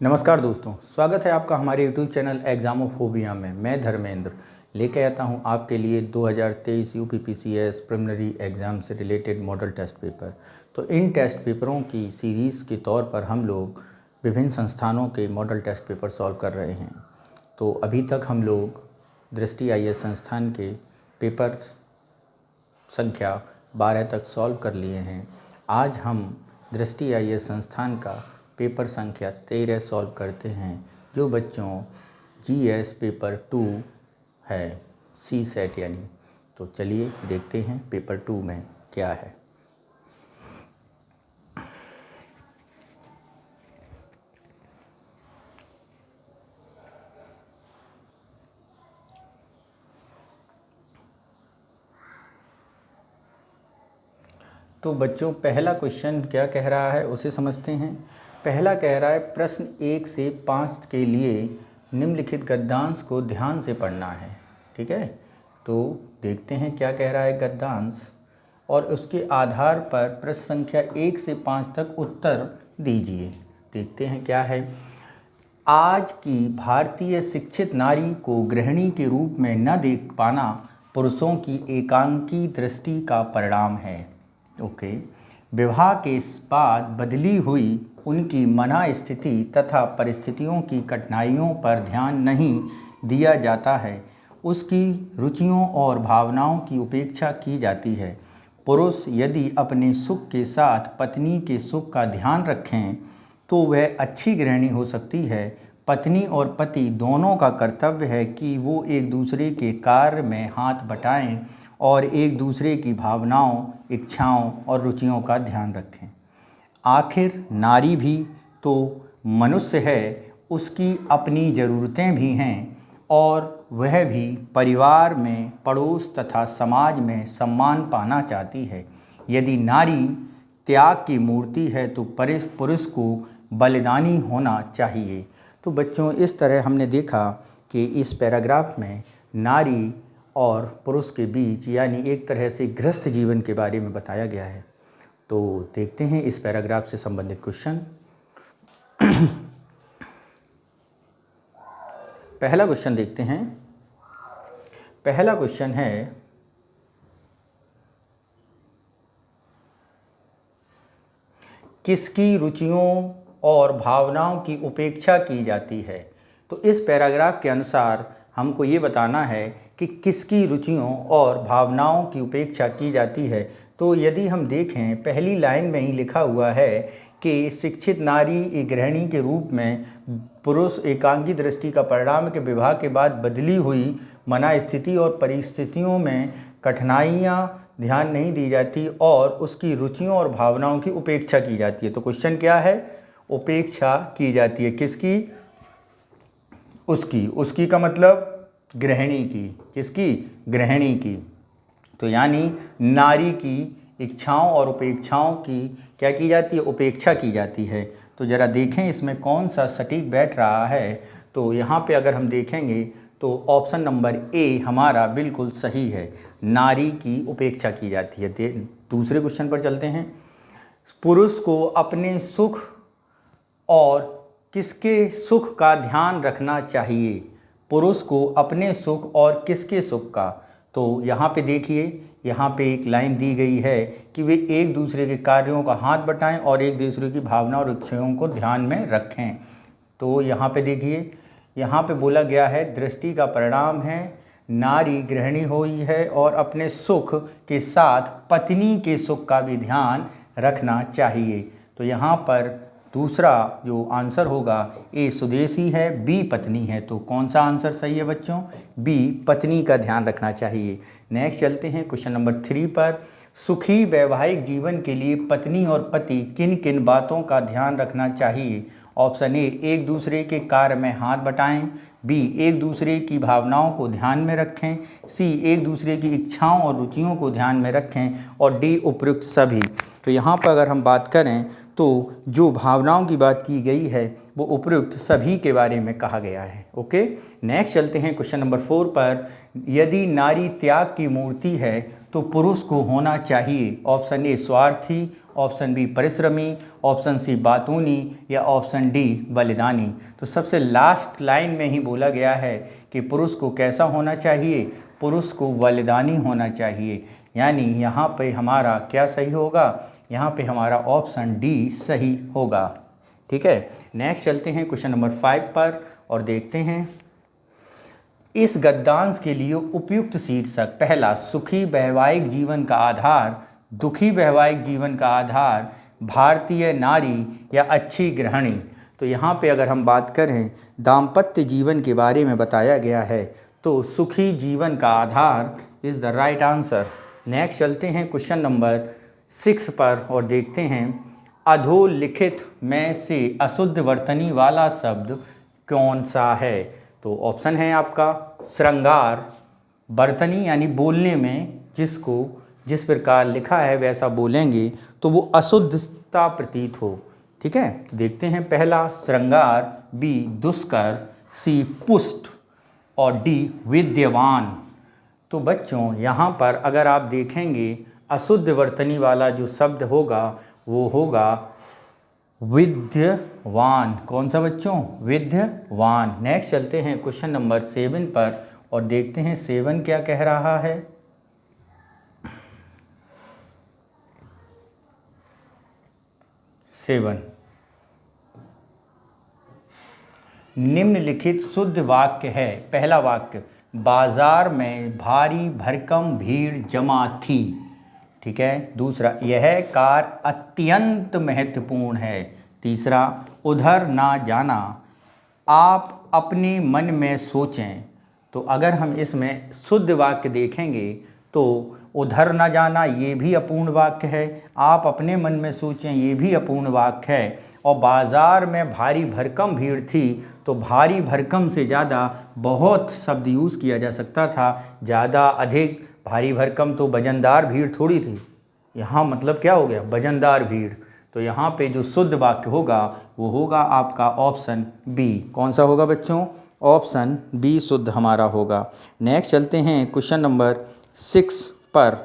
नमस्कार दोस्तों, स्वागत है आपका हमारे YouTube चैनल एग्जामोफोबिया में। मैं धर्मेंद्र लेके आता हूं आपके लिए 2023 यूपीपीसीएस प्रिलिमिनरी एग्ज़ाम से रिलेटेड मॉडल टेस्ट पेपर। तो इन टेस्ट पेपरों की सीरीज़ के तौर पर हम लोग विभिन्न संस्थानों के मॉडल टेस्ट पेपर सॉल्व कर रहे हैं। तो अभी तक हम लोग दृष्टि IAS संस्थान के पेपर संख्या 12 तक सॉल्व कर लिए हैं। आज हम दृष्टि IAS संस्थान का पेपर संख्या 13 सॉल्व करते हैं, जो बच्चों GS पेपर 2 है, सी सेट यानी। तो चलिए देखते हैं पेपर 2 में क्या है। तो बच्चों पहला क्वेश्चन क्या कह रहा है उसे समझते हैं। पहला कह रहा है प्रश्न 1 से 5 के लिए निम्नलिखित गद्यांश को ध्यान से पढ़ना है। ठीक है, तो देखते हैं क्या कह रहा है गद्यांश और उसके आधार पर प्रश्न संख्या 1 से 5 तक उत्तर दीजिए। देखते हैं क्या है। आज की भारतीय शिक्षित नारी को गृहिणी के रूप में न देख पाना पुरुषों की एकांकी दृष्टि का परिणाम है। ओके, विवाह के बाद बदली हुई उनकी मना स्थिति तथा परिस्थितियों की कठिनाइयों पर ध्यान नहीं दिया जाता है, उसकी रुचियों और भावनाओं की उपेक्षा की जाती है। पुरुष यदि अपने सुख के साथ पत्नी के सुख का ध्यान रखें तो वह अच्छी गृहिणी हो सकती है। पत्नी और पति दोनों का कर्तव्य है कि वो एक दूसरे के कार्य में हाथ बटाएं और एक दूसरे की भावनाओं, इच्छाओं और रुचियों का ध्यान रखें। आखिर नारी भी तो मनुष्य है, उसकी अपनी ज़रूरतें भी हैं और वह भी परिवार में, पड़ोस तथा समाज में सम्मान पाना चाहती है। यदि नारी त्याग की मूर्ति है तो पुरुष को बलिदानी होना चाहिए। तो बच्चों इस तरह हमने देखा कि इस पैराग्राफ में नारी और पुरुष के बीच यानी एक तरह से गृहस्थ जीवन के बारे में बताया गया है। तो देखते हैं इस पैराग्राफ से संबंधित क्वेश्चन। पहला क्वेश्चन देखते हैं। पहला क्वेश्चन है किसकी रुचियों और भावनाओं की उपेक्षा की जाती है। तो इस पैराग्राफ के अनुसार हमको ये बताना है कि किसकी रुचियों और भावनाओं की उपेक्षा की जाती है। तो यदि हम देखें पहली लाइन में ही लिखा हुआ है कि शिक्षित नारी एक गृहिणी के रूप में पुरुष एकांकी दृष्टि का परिणाम के विवाह के बाद बदली हुई मना स्थिति और परिस्थितियों में कठिनाइयाँ ध्यान नहीं दी जाती और उसकी रुचियों और भावनाओं की उपेक्षा की जाती है। तो क्वेश्चन क्या है? उपेक्षा की जाती है किसकी? उसकी का मतलब गृहिणी की। किसकी? गृहिणी की। तो यानी नारी की इच्छाओं और उपेक्षाओं की क्या की जाती है? उपेक्षा की जाती है। तो ज़रा देखें इसमें कौन सा सटीक बैठ रहा है। तो यहाँ पे अगर हम देखेंगे तो ऑप्शन नंबर ए हमारा बिल्कुल सही है, नारी की उपेक्षा की जाती है। दूसरे क्वेश्चन पर चलते हैं। पुरुष को अपने सुख और किसके सुख का ध्यान रखना चाहिए? पुरुष को अपने सुख और किसके सुख का? तो यहाँ पे देखिए, यहाँ पे एक लाइन दी गई है कि वे एक दूसरे के कार्यों का हाथ बटाएं और एक दूसरे की भावना और इच्छाओं को ध्यान में रखें। तो यहाँ पे देखिए, यहाँ पे बोला गया है दृष्टि का परिणाम है नारी गृहिणी हुई है और अपने सुख के साथ पत्नी के सुख का भी ध्यान रखना चाहिए। तो यहाँ पर दूसरा जो आंसर होगा ए स्वदेशी है, बी पत्नी है। तो कौन सा आंसर सही है बच्चों? बी पत्नी का ध्यान रखना चाहिए। नेक्स्ट चलते हैं क्वेश्चन नंबर 3 पर। सुखी वैवाहिक जीवन के लिए पत्नी और पति किन किन बातों का ध्यान रखना चाहिए? ऑप्शन ए एक दूसरे के कार्य में हाथ बटाएं, बी एक दूसरे की भावनाओं को ध्यान में रखें, सी एक दूसरे की इच्छाओं और रुचियों को ध्यान में रखें और डी उपयुक्त सभी। तो यहाँ पर अगर हम बात करें तो जो भावनाओं की बात की गई है वो उपयुक्त सभी के बारे में कहा गया है। ओके, नेक्स्ट चलते हैं क्वेश्चन नंबर 4 पर। यदि नारी त्याग की मूर्ति है तो पुरुष को होना चाहिए? ऑप्शन ए स्वार्थी, ऑप्शन बी परिश्रमी, ऑप्शन सी बातूनी या ऑप्शन डी बलिदानी। तो सबसे लास्ट लाइन में ही बोला गया है कि पुरुष को कैसा होना चाहिए, पुरुष को बलिदानी होना चाहिए। यानी यहाँ पे हमारा क्या सही होगा, यहाँ पे हमारा ऑप्शन डी सही होगा। ठीक है, नेक्स्ट चलते हैं क्वेश्चन नंबर 5 पर और देखते हैं इस गद्यांश के लिए उपयुक्त शीर्षक। पहला, सुखी वैवाहिक जीवन का आधार, दुखी वैवाहिक जीवन का आधार, भारतीय नारी या अच्छी गृहिणी। तो यहाँ पे अगर हम बात करें दाम्पत्य जीवन के बारे में बताया गया है तो सुखी जीवन का आधार is the right answer. Next चलते हैं क्वेश्चन नंबर 6 पर और देखते हैं अधोलिखित में से अशुद्ध वर्तनी वाला शब्द कौन सा है। तो ऑप्शन है आपका श्रृंगार, वर्तनी यानी बोलने में जिस प्रकार लिखा है वैसा बोलेंगे तो वो अशुद्धता प्रतीत हो। ठीक है, तो देखते हैं पहला श्रृंगार, बी दुष्कर, सी पुष्ट और डी विद्यवान। तो बच्चों यहाँ पर अगर आप देखेंगे अशुद्ध वर्तनी वाला जो शब्द होगा वो होगा विद्यवान। कौन सा बच्चों, विद्यवान। नेक्स्ट चलते हैं क्वेश्चन नंबर 7 पर और देखते हैं 7 क्या कह रहा है। निम्नलिखित शुद्ध वाक्य है। पहला वाक्य, बाजार में भारी भरकम भीड़ जमा थी। ठीक है, दूसरा, यह कार अत्यंत महत्वपूर्ण है। तीसरा, उधर ना जाना, आप अपने मन में सोचें। तो अगर हम इसमें शुद्ध वाक्य देखेंगे तो उधर ना जाना ये भी अपूर्ण वाक्य है, आप अपने मन में सोचें ये भी अपूर्ण वाक्य है, और बाज़ार में भारी भरकम भीड़ थी तो भारी भरकम से ज़्यादा बहुत शब्द यूज़ किया जा सकता था। ज़्यादा, अधिक, भारी भरकम तो वजनदार भीड़ थोड़ी थी, यहाँ मतलब क्या हो गया, वजनदार भीड़। तो यहाँ पे जो शुद्ध वाक्य होगा वो होगा आपका ऑप्शन बी। कौन सा होगा बच्चों, ऑप्शन बी शुद्ध हमारा होगा। नेक्स्ट चलते हैं क्वेश्चन नंबर 8 पर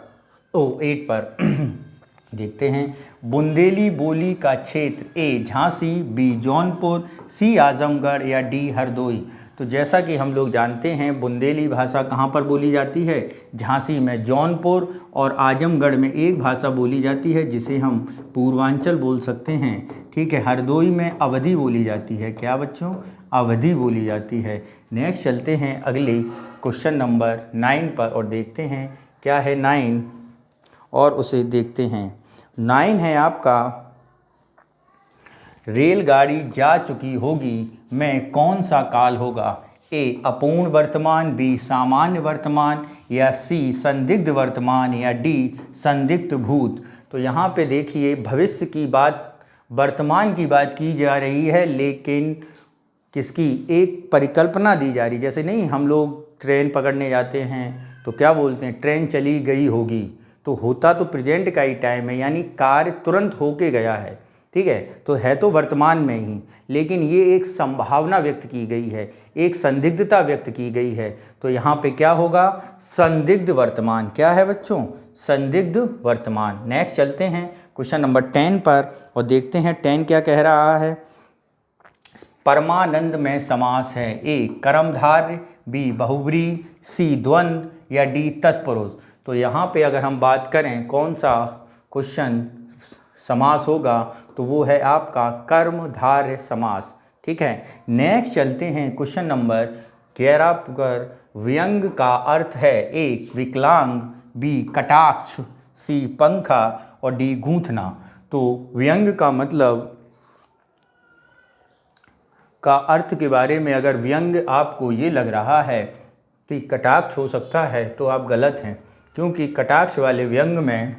देखते हैं बुंदेली बोली का क्षेत्र, ए झांसी, बी जौनपुर, सी आजमगढ़ या डी हरदोई। तो जैसा कि हम लोग जानते हैं बुंदेली भाषा कहाँ पर बोली जाती है, झांसी में, जौनपुर और आजमगढ़ में एक भाषा बोली जाती है जिसे हम पूर्वांचल बोल सकते हैं। ठीक है, हरदोई में अवधी बोली जाती है। क्या बच्चों, अवधी बोली जाती है। नेक्स्ट चलते हैं अगले क्वेश्चन नंबर 9 पर और देखते हैं क्या है 9 और उसे देखते हैं। 9 है आपका, रेलगाड़ी जा चुकी होगी में कौन सा काल होगा, ए अपूर्ण वर्तमान, बी सामान्य वर्तमान या सी संदिग्ध वर्तमान या डी संदिग्ध भूत। तो यहाँ पे देखिए भविष्य की बात, वर्तमान की बात की जा रही है, लेकिन किसकी, एक परिकल्पना दी जा रही। जैसे नहीं हम लोग ट्रेन पकड़ने जाते हैं तो क्या बोलते हैं, ट्रेन चली गई होगी, तो होता तो प्रेजेंट का ही टाइम है, यानी कार्य तुरंत होके गया है। ठीक है, तो है तो वर्तमान में ही, लेकिन ये एक संभावना व्यक्त की गई है, एक संदिग्धता व्यक्त की गई है। तो यहाँ पे क्या होगा, संदिग्ध वर्तमान। क्या है बच्चों, संदिग्ध वर्तमान। नेक्स्ट चलते हैं क्वेश्चन नंबर 10 पर और देखते हैं 10 क्या कह रहा है। परमानंद में समास है, ए कर्मधारय, बी बहुब्रीहि, सी द्वंद्व या डी तत्पुरुष। तो यहाँ पे अगर हम बात करें कौन सा क्वेश्चन समास होगा तो वो है आपका कर्मधारय समास। ठीक है, नेक्स्ट चलते हैं क्वेश्चन नंबर 11 पर। व्यंग का अर्थ है, ए विकलांग, बी कटाक्ष, सी पंखा और डी गूंथना। तो व्यंग का मतलब का अर्थ के बारे में अगर व्यंग आपको ये लग रहा है कि कटाक्ष हो सकता है तो आप गलत हैं, क्योंकि कटाक्ष वाले व्यंग में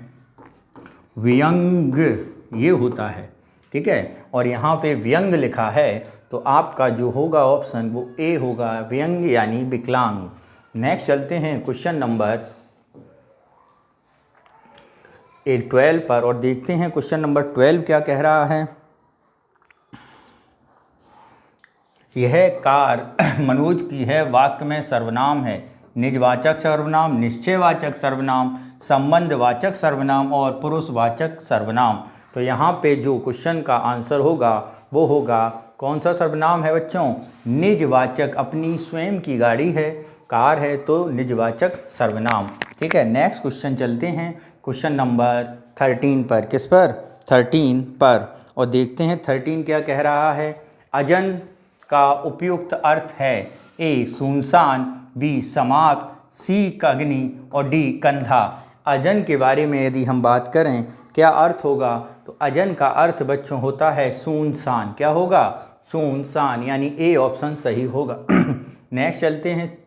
व्यंग ये होता है। ठीक है, और यहाँ पे व्यंग लिखा है तो आपका जो होगा ऑप्शन वो ए होगा, व्यंग यानी विकलांग। नेक्स्ट चलते हैं क्वेश्चन नंबर 12 पर और देखते हैं क्वेश्चन नंबर 12 क्या कह रहा है। यह कार मनोज की है वाक्य में सर्वनाम है, निजवाचक सर्वनाम, निश्चयवाचक सर्वनाम, संबंधवाचक सर्वनाम और पुरुषवाचक सर्वनाम। तो यहाँ पे जो क्वेश्चन का आंसर होगा वो होगा, कौन सा सर्वनाम है बच्चों? निजवाचक। अपनी स्वयं की गाड़ी है, कार है, तो निजवाचक सर्वनाम। ठीक है, नेक्स्ट क्वेश्चन चलते हैं क्वेश्चन नंबर 13 पर। किस पर? 13 पर। और देखते हैं 13 क्या कह रहा है। अजन का उपयुक्त अर्थ है ए सुनसान, बी समाप्त, सी अग्नि और डी कंधा। अजन के बारे में यदि हम बात करें क्या अर्थ होगा, तो अजन का अर्थ बच्चों होता है सुनसान। क्या होगा? सुनसान, यानी ए ऑप्शन सही होगा। नेक्स्ट चलते हैं,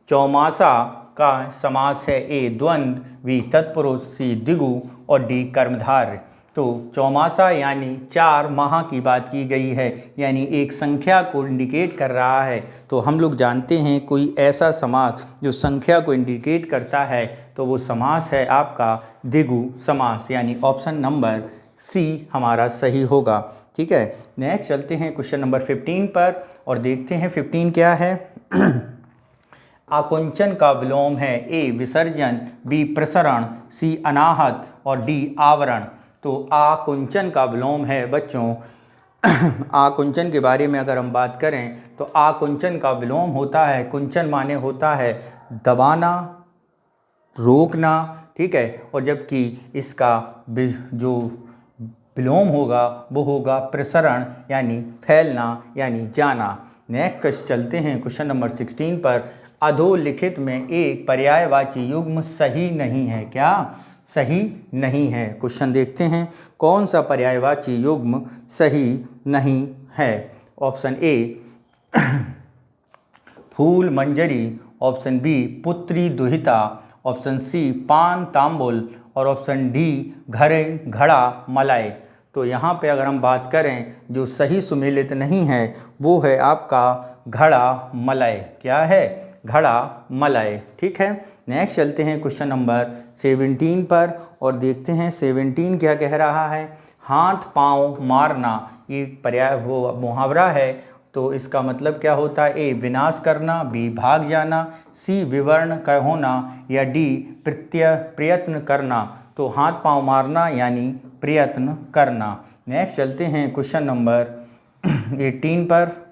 चौमासा का समास है ए द्वंद्व, बी तत्पुरुष, सी दिगु और डी कर्मधारय। तो चौमासा यानी 4 माह की बात की गई है, यानी एक संख्या को इंडिकेट कर रहा है। तो हम लोग जानते हैं कोई ऐसा समास जो संख्या को इंडिकेट करता है तो वो समास है आपका द्विगु समास, यानी ऑप्शन नंबर सी हमारा सही होगा। ठीक है, नेक्स्ट चलते हैं क्वेश्चन नंबर 15 पर और देखते हैं 15 क्या है। आकुंचन का विलोम है ए विसर्जन, बी प्रसरण, सी अनाहत और डी आवरण। तो आकुंचन का विलोम है बच्चों आकुंचन के बारे में अगर हम बात करें तो आकुंचन का विलोम होता है, कुंचन माने होता है दबाना, रोकना। ठीक है, और जबकि इसका जो विलोम होगा वो होगा प्रसरण, यानी फैलना, यानी जाना। नेक्स्ट चलते हैं क्वेश्चन नंबर 16 पर। अधोलिखित में एक पर्यायवाची युग्म सही नहीं है। क्या सही नहीं है? क्वेश्चन देखते हैं, कौन सा पर्यायवाची युग्म सही नहीं है? ऑप्शन ए फूल मंजरी, ऑप्शन बी पुत्री दुहिता, ऑप्शन सी पान तांबुल और ऑप्शन डी घरे घड़ा मलाए। तो यहाँ पे अगर हम बात करें जो सही सुमेलित नहीं है वो है आपका घड़ा मलय। क्या है? घड़ा मलय। ठीक है, नेक्स्ट चलते हैं क्वेश्चन नंबर 17 पर और देखते हैं 17 क्या कह रहा है। हाथ पांव मारना, ये पर्याय वो मुहावरा है, तो इसका मतलब क्या होता है? ए विनाश करना, बी भाग जाना, सी विवर्ण का होना या डी प्रयत्न करना। तो हाथ पांव मारना यानी प्रयत्न करना। नेक्स्ट चलते हैं क्वेश्चन नंबर 18 पर।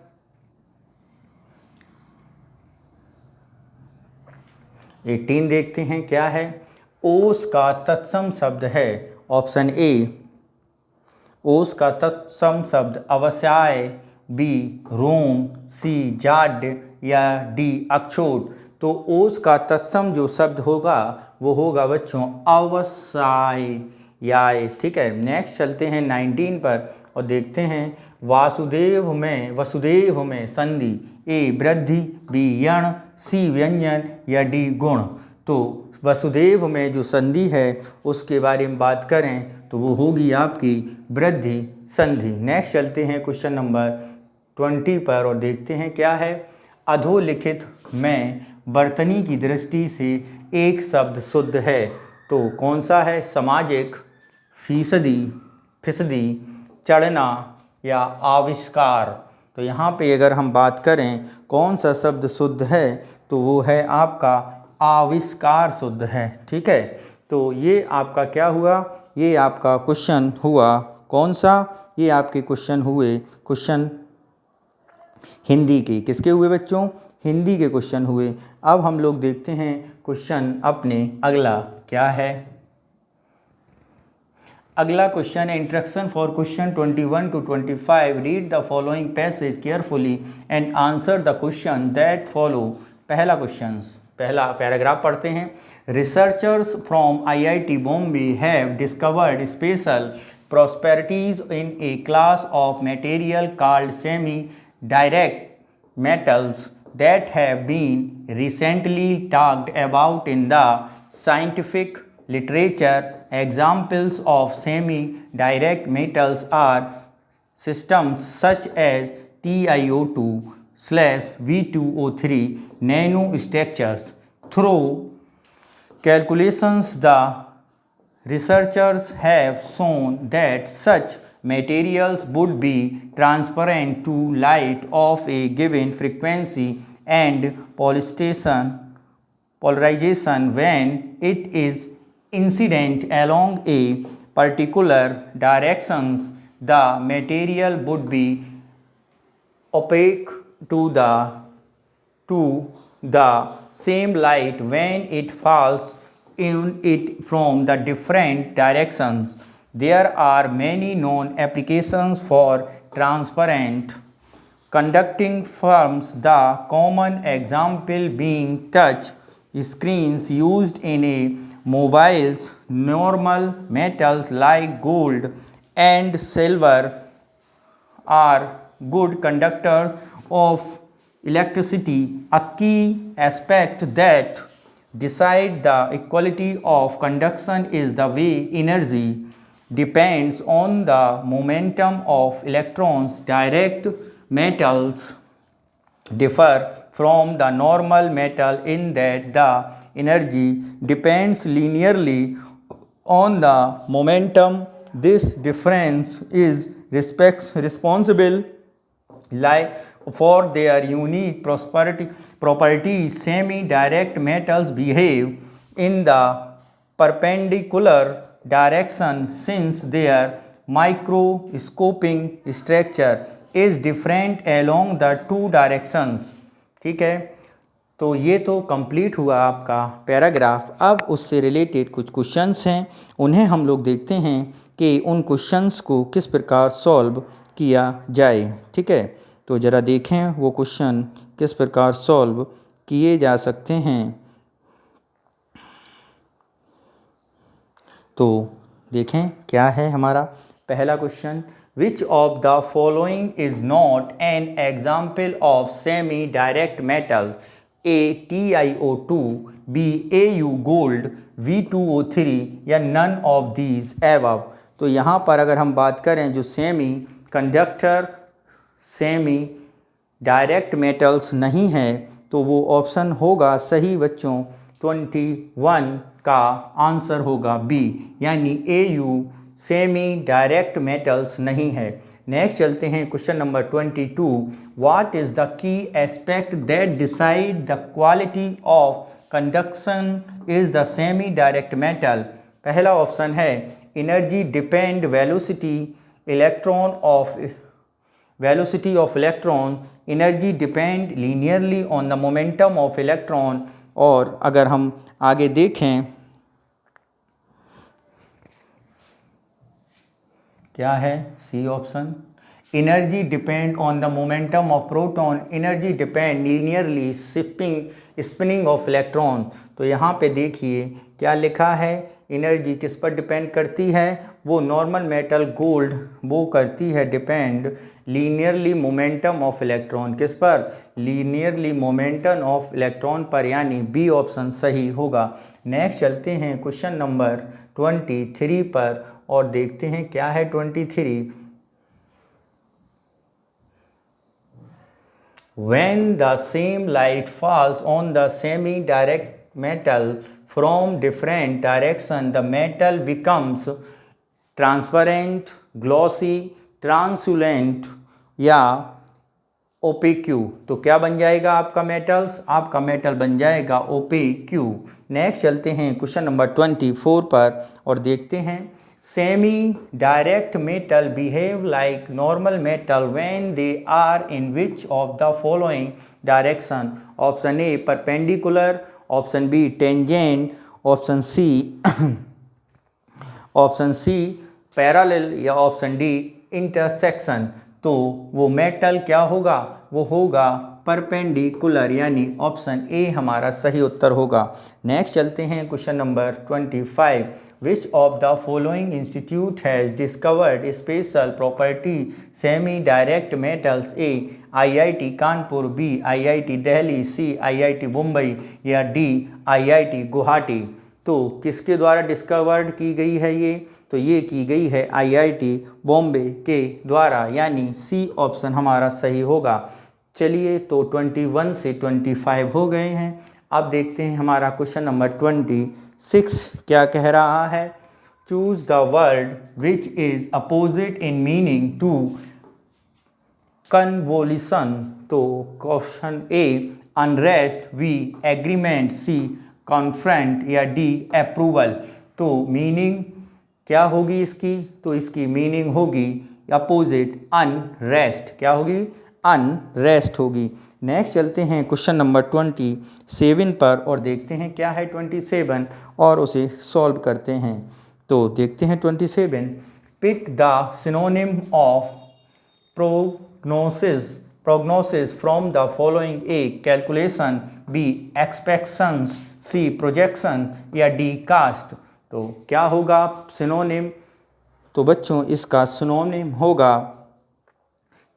18 देखते हैं क्या है। ओस का तत्सम शब्द है। ऑप्शन ए ओस का तत्सम शब्द अवसाय, बी रोम, सी जाड्य या डी अक्षोट। तो ओस का तत्सम जो शब्द होगा वो होगा बच्चों अवसाय याय। ठीक है, नेक्स्ट चलते हैं 19 पर और देखते हैं वसुदेव में संधि ए वृद्धि, बी यण, सी व्यंजन या डी गुण। तो वसुदेव में जो संधि है उसके बारे में बात करें तो वो होगी आपकी वृद्धि संधि। नेक्स्ट चलते हैं क्वेश्चन नंबर 20 पर और देखते हैं क्या है। अधोलिखित में वर्तनी की दृष्टि से एक शब्द शुद्ध है, तो कौन सा है? सामाजिक, फिसदी, चढ़ना या आविष्कार। तो यहाँ पे अगर हम बात करें कौन सा शब्द शुद्ध है तो वो है आपका आविष्कार शुद्ध है। ठीक है, तो ये आपका क्या हुआ? ये आपका क्वेश्चन हुआ कौन सा? ये आपके क्वेश्चन हुए क्वेश्चन हिंदी के। किसके हुए बच्चों? हिंदी के क्वेश्चन हुए। अब हम लोग देखते हैं क्वेश्चन अपने अगला क्या है। अगला क्वेश्चन है instruction for question 21 to 25। Read the following passage carefully and answer the question that follow. पहला पैराग्राफ पढ़ते हैं। Researchers from IIT Bombay have discovered special prosperities in a class of material called semi-direct metals that have been recently talked about in the scientific literature. Examples of semi-direct metals are systems such as TiO2/V2O3 nanostructures. Through calculations, the researchers have shown that such materials would be transparent to light of a given frequency and polarization when it is incident along a particular directions, the material would be opaque to the same light when it falls in it from the different directions. There are many known applications for transparent conducting films, the common example being touch screens used in a mobiles. Normal metals like gold and silver are good conductors of electricity. A key aspect that decide the equality of conduction is the way energy depends on the momentum of electrons. Direct metals differ from the normal metal in that the energy depends linearly on the momentum. This difference is responsible for their unique properties. Semi-direct metals behave in the perpendicular direction since their microscopic structure is different along the two directions. ठीक है, तो ये तो complete हुआ आपका paragraph. अब उससे related कुछ क्वेश्चंस हैं, उन्हें हम लोग देखते हैं कि उन क्वेश्चंस को किस प्रकार सॉल्व किया जाए। ठीक है, तो ज़रा देखें वो क्वेश्चन किस प्रकार सॉल्व किए जा सकते हैं। तो देखें क्या है हमारा पहला question, which of the following is not an example of semi direct metal? A TiO2, B Au gold, V2O3 या नन ऑफ दीज एबव। तो यहाँ पर अगर हम बात करें जो semi conductor semi direct metals नहीं है तो वो ऑप्शन होगा सही बच्चों 21 का आंसर होगा बी, यानी Au सेमी डायरेक्ट मेटल्स नहीं है। नेक्स्ट चलते हैं question number 22, what is the key aspect that decide the quality of conduction is the semi direct metal? पहला ऑप्शन है energy depend velocity of electron, energy depend linearly on the momentum of electron. और अगर हम आगे देखें क्या है C option, energy depend on the momentum of proton, energy depend linearly spinning of electron. तो यहाँ पे देखिए क्या लिखा है, एनर्जी किस पर डिपेंड करती है? वो नॉर्मल मेटल गोल्ड वो करती है depend linearly momentum of electron. किस पर? लीनियरली मोमेंटम ऑफ इलेक्ट्रॉन पर, यानी बी ऑप्शन सही होगा। नेक्स्ट चलते हैं क्वेश्चन नंबर 23 पर और देखते हैं क्या है 23। When the same light falls on the semi-direct metal from different direction, the metal becomes transparent, glossy, translucent या opaque। तो क्या बन जाएगा आपका मेटल्स? आपका मेटल बन जाएगा opaque। नेक्स्ट चलते हैं क्वेश्चन नंबर 24 पर और देखते हैं, semi direct metal behave like normal metal when they are in which of the following direction? Option A perpendicular, option B tangent, option C parallel या ऑप्शन डी इंटरसेक्शन। तो वो metal क्या होगा? वो होगा परपेंडिकुलर, यानी ऑप्शन ए हमारा सही उत्तर होगा। नेक्स्ट चलते हैं question number 25, which of the following institute has discovered special property semi direct metals? A IIT Kanpur, B IIT Delhi, C IIT Mumbai या डी IIT गुवाहाटी। तो किसके द्वारा डिस्कवर्ड की गई है ये? तो ये की गई है IIT बॉम्बे के द्वारा, यानी सी ऑप्शन हमारा सही होगा। चलिए, तो 21 से 25 हो गए हैं। अब देखते हैं हमारा क्वेश्चन नंबर 26 क्या कह रहा है, choose the word which is opposite in meaning to convolution. तो question A unrest, B agreement, C confront या डी अप्रूवल। तो मीनिंग क्या होगी इसकी? तो इसकी मीनिंग होगी अपोजिट, अनरेस्ट। क्या होगी? अनरेस्ट होगी। नेक्स्ट चलते हैं क्वेश्चन नंबर 27 पर और देखते हैं क्या है 27 और उसे सॉल्व करते हैं। तो देखते हैं 27। Pick the synonym of prognosis from the following: A calculation, B expectations, C projection या D cast। तो क्या होगा सिनोनिम? तो बच्चों इसका सिनोनिम होगा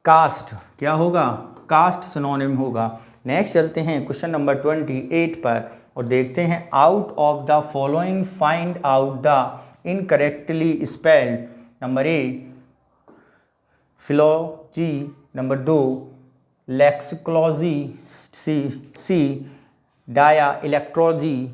कास्ट। क्या होगा? कास्ट सिनोनिम होगा। नेक्स्ट चलते हैं क्वेश्चन नंबर 28 पर और देखते हैं out of the following find out the incorrectly spelled. Number A philology, number 2 lexicology, C dialectology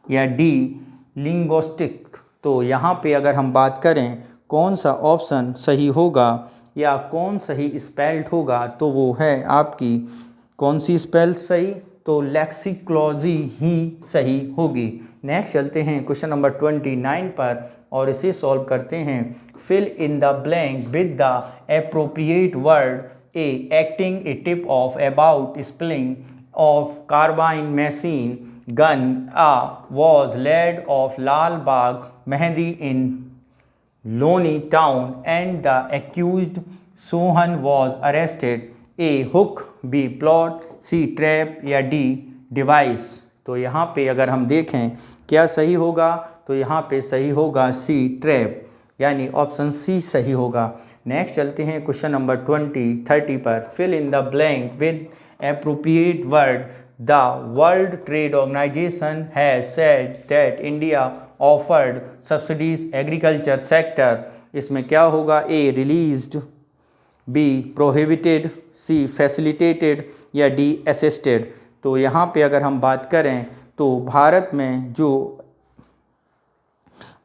या डी लिंग्विस्टिक। तो यहाँ पे अगर हम बात करें कौन सा ऑप्शन सही होगा या कौन सही स्पेल्ड होगा, तो वो है आपकी कौन सी स्पेल सही? तो लेक्सिकोलॉजी ही सही होगी। नेक्स्ट चलते हैं क्वेश्चन नंबर 29 पर और इसे सॉल्व करते हैं। Fill in the blank with the appropriate word. A acting a tip off about supplying of carbine machine gun. A was laid off Lal Bagh Mehndi in Loni town and the accused Sohan was arrested. A hook, B plot, C trap या D device. तो यहाँ पे अगर हम देखें क्या सही होगा, तो यहाँ पे सही होगा सी ट्रैप, यानी ऑप्शन सी सही होगा। नेक्स्ट चलते हैं क्वेश्चन नंबर 30 पर। Fill in the blank with appropriate word. The world trade organisation has said that India offered subsidies agriculture sector. इसमें क्या होगा? A released, B prohibited, C facilitated या डी असिस्टेड। तो यहाँ पे अगर हम बात करें तो भारत में जो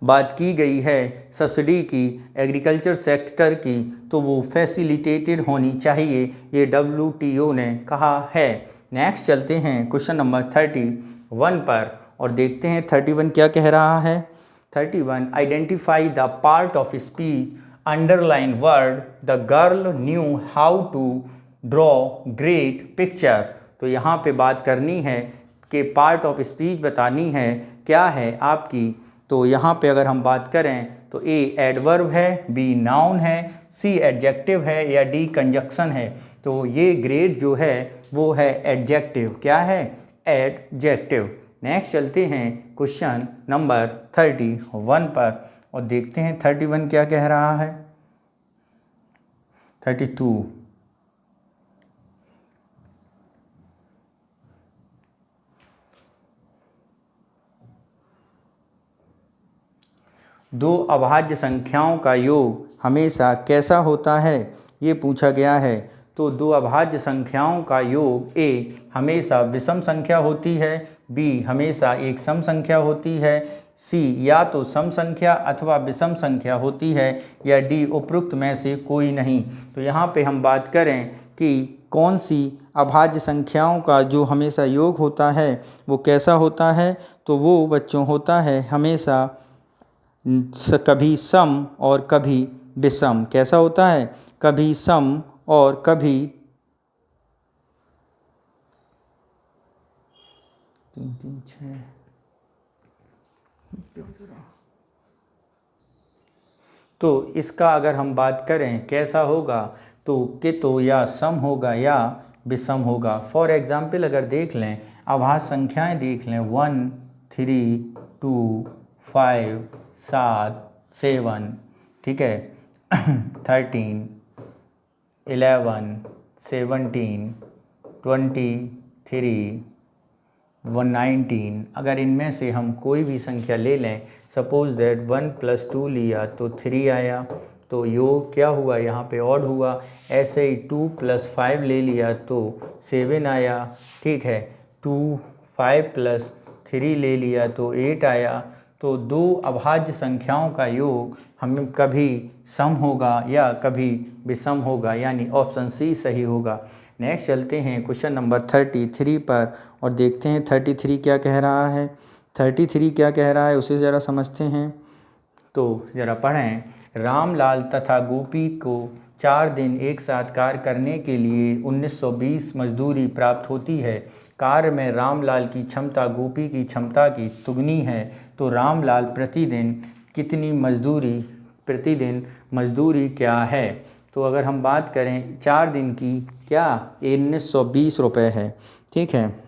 बात की गई है सब्सिडी की एग्रीकल्चर सेक्टर की, तो वो फैसिलिटेटेड होनी चाहिए, ये WTO ने कहा है। नेक्स्ट चलते हैं क्वेश्चन नंबर 31 पर और देखते हैं 31 क्या कह रहा है। 31 identify the part of speech underline word the girl knew how to draw great picture. तो यहाँ पे बात करनी है कि पार्ट ऑफ स्पीच बतानी है क्या है आपकी। तो यहाँ पे अगर हम बात करें तो ए एडवर्ब है, बी नाउन है, सी एडजेक्टिव है या डी कंजक्शन है। तो ये ग्रेट जो है वो है एडजेक्टिव। क्या है? एडजेक्टिव। नेक्स्ट चलते हैं क्वेश्चन नंबर 31 पर और देखते हैं 31 क्या कह रहा है। 32 दो अभाज्य संख्याओं का योग हमेशा कैसा होता है, ये पूछा गया है। तो दो अभाज्य संख्याओं का योग ए हमेशा विषम संख्या होती है, बी हमेशा एक सम संख्या होती है, सी या तो सम संख्या अथवा विषम संख्या होती है या डी उपरोक्त में से कोई नहीं। तो यहाँ पे हम बात करें कि कौन सी अभाज्य संख्याओं का जो हमेशा योग होता है वो कैसा होता है, तो वो बच्चों होता है हमेशा कभी सम और कभी विषम। कैसा होता है? कभी सम और कभी 3 3 6 तो इसका अगर हम बात करें कैसा होगा, तो कि तो या सम होगा या विषम होगा। फॉर एग्जाम्पल अगर देख लें, अभाज्य संख्याएं देख लें 1 3 2 5 7 7, ठीक है 13 11 17 23 19। अगर इनमें से हम कोई भी संख्या ले लें, सपोज दैट 1 + 2 लिया तो 3 आया, तो योग क्या हुआ यहाँ पे ऑड हुआ। ऐसे ही 2 + 5 ले लिया तो 7 आया, ठीक है 5 + 3 ले लिया तो 8 आया। तो दो अभाज्य संख्याओं का योग हमें कभी सम होगा या कभी विषम होगा, यानी ऑप्शन सी सही होगा। नेक्स्ट चलते हैं क्वेश्चन नंबर 33 पर और देखते हैं 33 क्या कह रहा है। 33 क्या कह रहा है उसे ज़रा समझते हैं। तो ज़रा पढ़ें। रामलाल तथा गोपी को 4 दिन एक साथ कार्य करने के लिए 1920 मजदूरी प्राप्त होती है। कार्य में रामलाल की क्षमता गोपी की क्षमता की दुगनी है, तो रामलाल प्रतिदिन मजदूरी क्या है? तो अगर हम बात करें 4 दिन की, क्या 1920 रुपये है। ठीक है,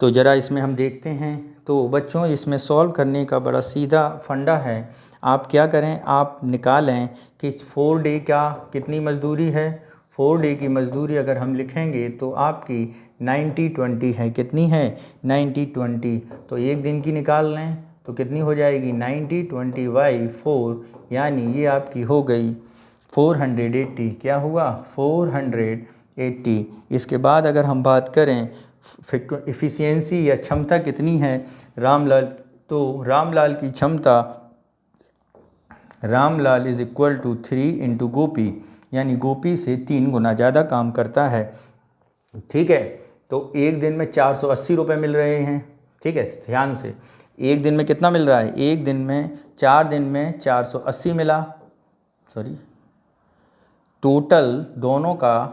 तो ज़रा इसमें हम देखते हैं। तो बच्चों इसमें सॉल्व करने का बड़ा सीधा फंडा है। आप क्या करें, आप निकालें कि 4 डे का कितनी मजदूरी है। 4 डे की मजदूरी अगर हम लिखेंगे तो आपकी 90-20 है। कितनी है? 90-20। तो एक दिन की निकाल लें तो कितनी हो जाएगी? 90-20 बाई 4, यानी ये आपकी हो गई 480। क्या हुआ? 480। इसके बाद अगर हम बात करें एफिशिएंसी या क्षमता कितनी है रामलाल, तो रामलाल की क्षमता, Ramlal is equal to 3 into Gopi, यानी गोपी से 3 गुना ज़्यादा काम करता है। ठीक है, तो एक दिन में 480 रुपये मिल रहे हैं। ठीक है, ध्यान से, एक दिन में कितना मिल रहा है? एक दिन में 4 दिन में 480 मिला, सॉरी टोटल दोनों का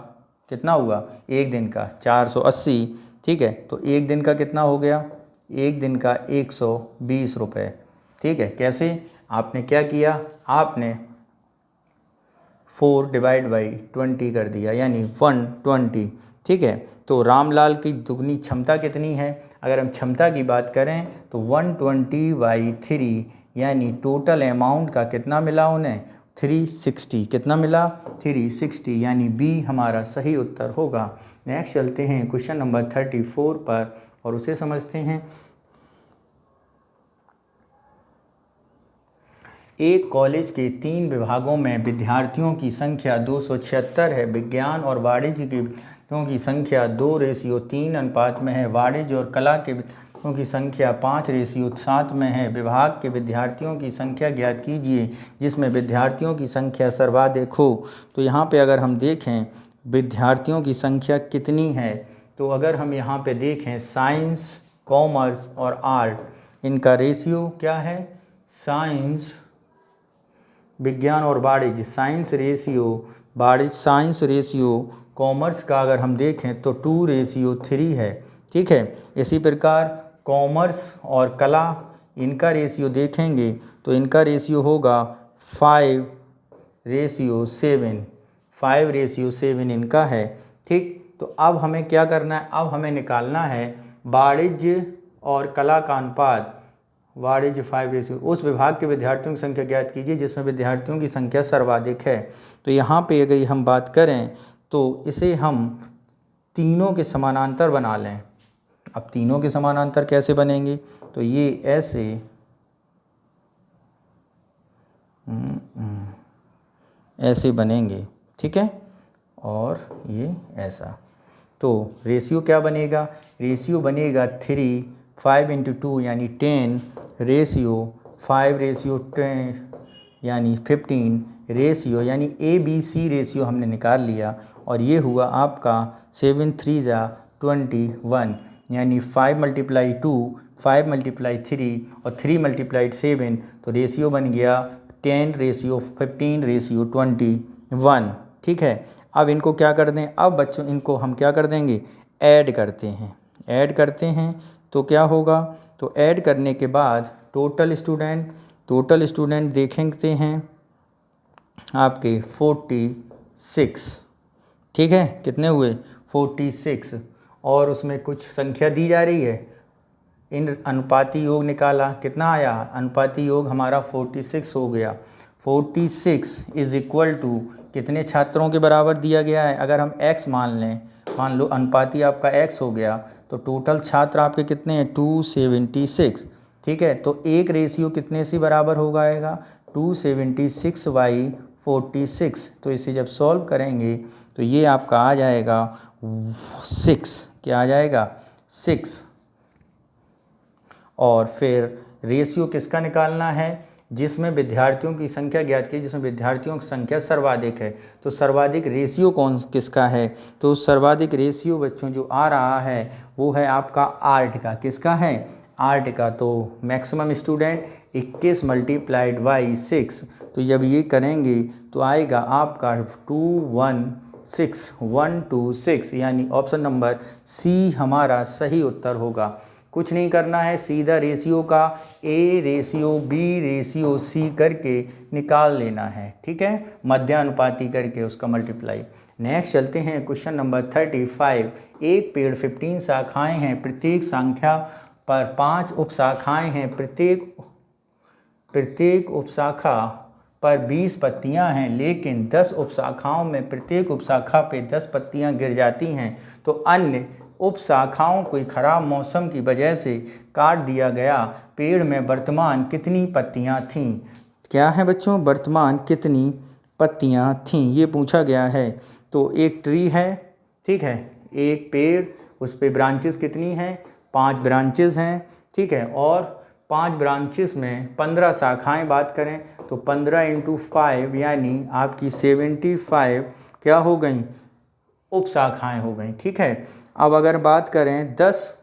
कितना हुआ? एक दिन का 480। ठीक है, तो एक दिन का कितना हो गया? एक दिन का 120 रुपये। ठीक है, कैसे? आपने क्या किया? आपने 4 डिवाइड बाई 20 कर दिया, यानी 120। ठीक है, तो रामलाल की दुगनी क्षमता कितनी है? अगर हम क्षमता की बात करें तो 120 बाई 3, यानी टोटल अमाउंट का कितना मिला उन्हें? 360। कितना मिला? 360, यानी बी हमारा सही उत्तर होगा। नेक्स्ट चलते हैं क्वेश्चन नंबर 34 पर और उसे समझते हैं। एक कॉलेज के 3 विभागों में विद्यार्थियों की संख्या 276 है। विज्ञान और वाणिज्य के विद्यार्थियों की संख्या 2:3 अनुपात में है। वाणिज्य और कला के विद्यार्थियों की संख्या 5:7 में है। विभाग के विद्यार्थियों की संख्या ज्ञात कीजिए जिसमें विद्यार्थियों की संख्या सर्वाधिक हो। तो यहाँ पे अगर हम देखें विद्यार्थियों की संख्या कितनी है, तो अगर हम यहाँ पे देखें साइंस, कॉमर्स और आर्ट, इनका रेशियो क्या है? साइंस, विज्ञान और वाणिज्य, साइंस रेशियो कॉमर्स का अगर हम देखें तो 2:3 है। ठीक है, इसी प्रकार कॉमर्स और कला, इनका रेशियो देखेंगे तो इनका रेशियो होगा 5:7। 5:7 इनका है। ठीक, तो अब हमें क्या करना है? अब हमें निकालना है वाणिज्य और कला का अनुपात। वाणिज्य 5:, उस विभाग के विद्यार्थियों की संख्या ज्ञात कीजिए जिसमें विद्यार्थियों की संख्या सर्वाधिक है। तो यहाँ पे अगर हम बात करें तो इसे हम तीनों के समानांतर बना लें। अब तीनों के समानांतर कैसे बनेंगे? तो ये ऐसे बनेंगे। ठीक है, और ये ऐसा। तो रेशियो क्या बनेगा? रेशियो बनेगा 5 इंटू 2 यानी 10, रेशियो 5:10 यानी 15, रेशियो यानी ABC रेशियो हमने निकाल लिया। और ये हुआ आपका 7 3 जा 21, यानी 5 × 2, 5 × 3 और 3 × 7, तो रेशियो बन गया 10:15:21। ठीक है, अब इनको क्या कर दें? अब बच्चों इनको हम क्या कर देंगे? ऐड करते हैं। तो क्या होगा? तो ऐड करने के बाद टोटल स्टूडेंट देखेंगे हैं आपके 46। ठीक है, कितने हुए? 46, और उसमें कुछ संख्या दी जा रही है। इन अनुपाती योग निकाला, कितना आया? अनुपाती योग हमारा 46 हो गया। 46 इज़ इक्वल टू कितने छात्रों के बराबर दिया गया है? अगर हम x मान लें, मान लो अनुपाती आपका x हो गया, तो टोटल छात्र आपके कितने हैं? 276। ठीक है, तो एक रेशियो कितने से बराबर हो जाएगा? 276/46। तो इसे जब सॉल्व करेंगे तो ये आपका आ जाएगा 6। क्या आ जाएगा? 6। और फिर रेशियो किसका निकालना है? जिसमें विद्यार्थियों की संख्या ज्ञात की, जिसमें विद्यार्थियों की संख्या सर्वाधिक है। तो सर्वाधिक रेशियो किसका है? तो सर्वाधिक रेशियो बच्चों जो आ रहा है वो है आपका आर्ट का। किसका है? 8 का, तो मैक्सिमम स्टूडेंट 21 मल्टीप्लाइड बाई 6, तो जब ये करेंगे तो आएगा आपका 216,126, यानी ऑप्शन नंबर सी हमारा सही उत्तर होगा। कुछ नहीं करना है, सीधा रेशियो का A ratio B ratio C करके निकाल लेना है, ठीक है, मध्यानुपाती करके उसका मल्टीप्लाई। नेक्स्ट चलते हैं क्वेश्चन नंबर 35। एक पेड़ 15 शाखाएं हैं, प्रत्येक संख्या पर 5 उपशाखाएं हैं, प्रत्येक उपशाखा पर 20 पत्तियां हैं, लेकिन 10 उपशाखाओं में प्रत्येक उपशाखा पे 10 पत्तियां गिर जाती हैं, तो अन्य उपशाखाओं को खराब मौसम की वजह से काट दिया गया। पेड़ में वर्तमान कितनी पत्तियां थीं? क्या है बच्चों, वर्तमान कितनी पत्तियां थीं, ये पूछा गया है। तो एक ट्री है, ठीक है, एक पेड़, उस पे ब्रांचेस कितनी हैं? 5 ब्रांचेस हैं, ठीक है, और 5 ब्रांचेस में 15 शाखाएं बात करें तो 15 × 5 यानी आपकी 75 क्या हो गई, उपशाखाएं हो गई, ठीक है। अब अगर बात करें 10,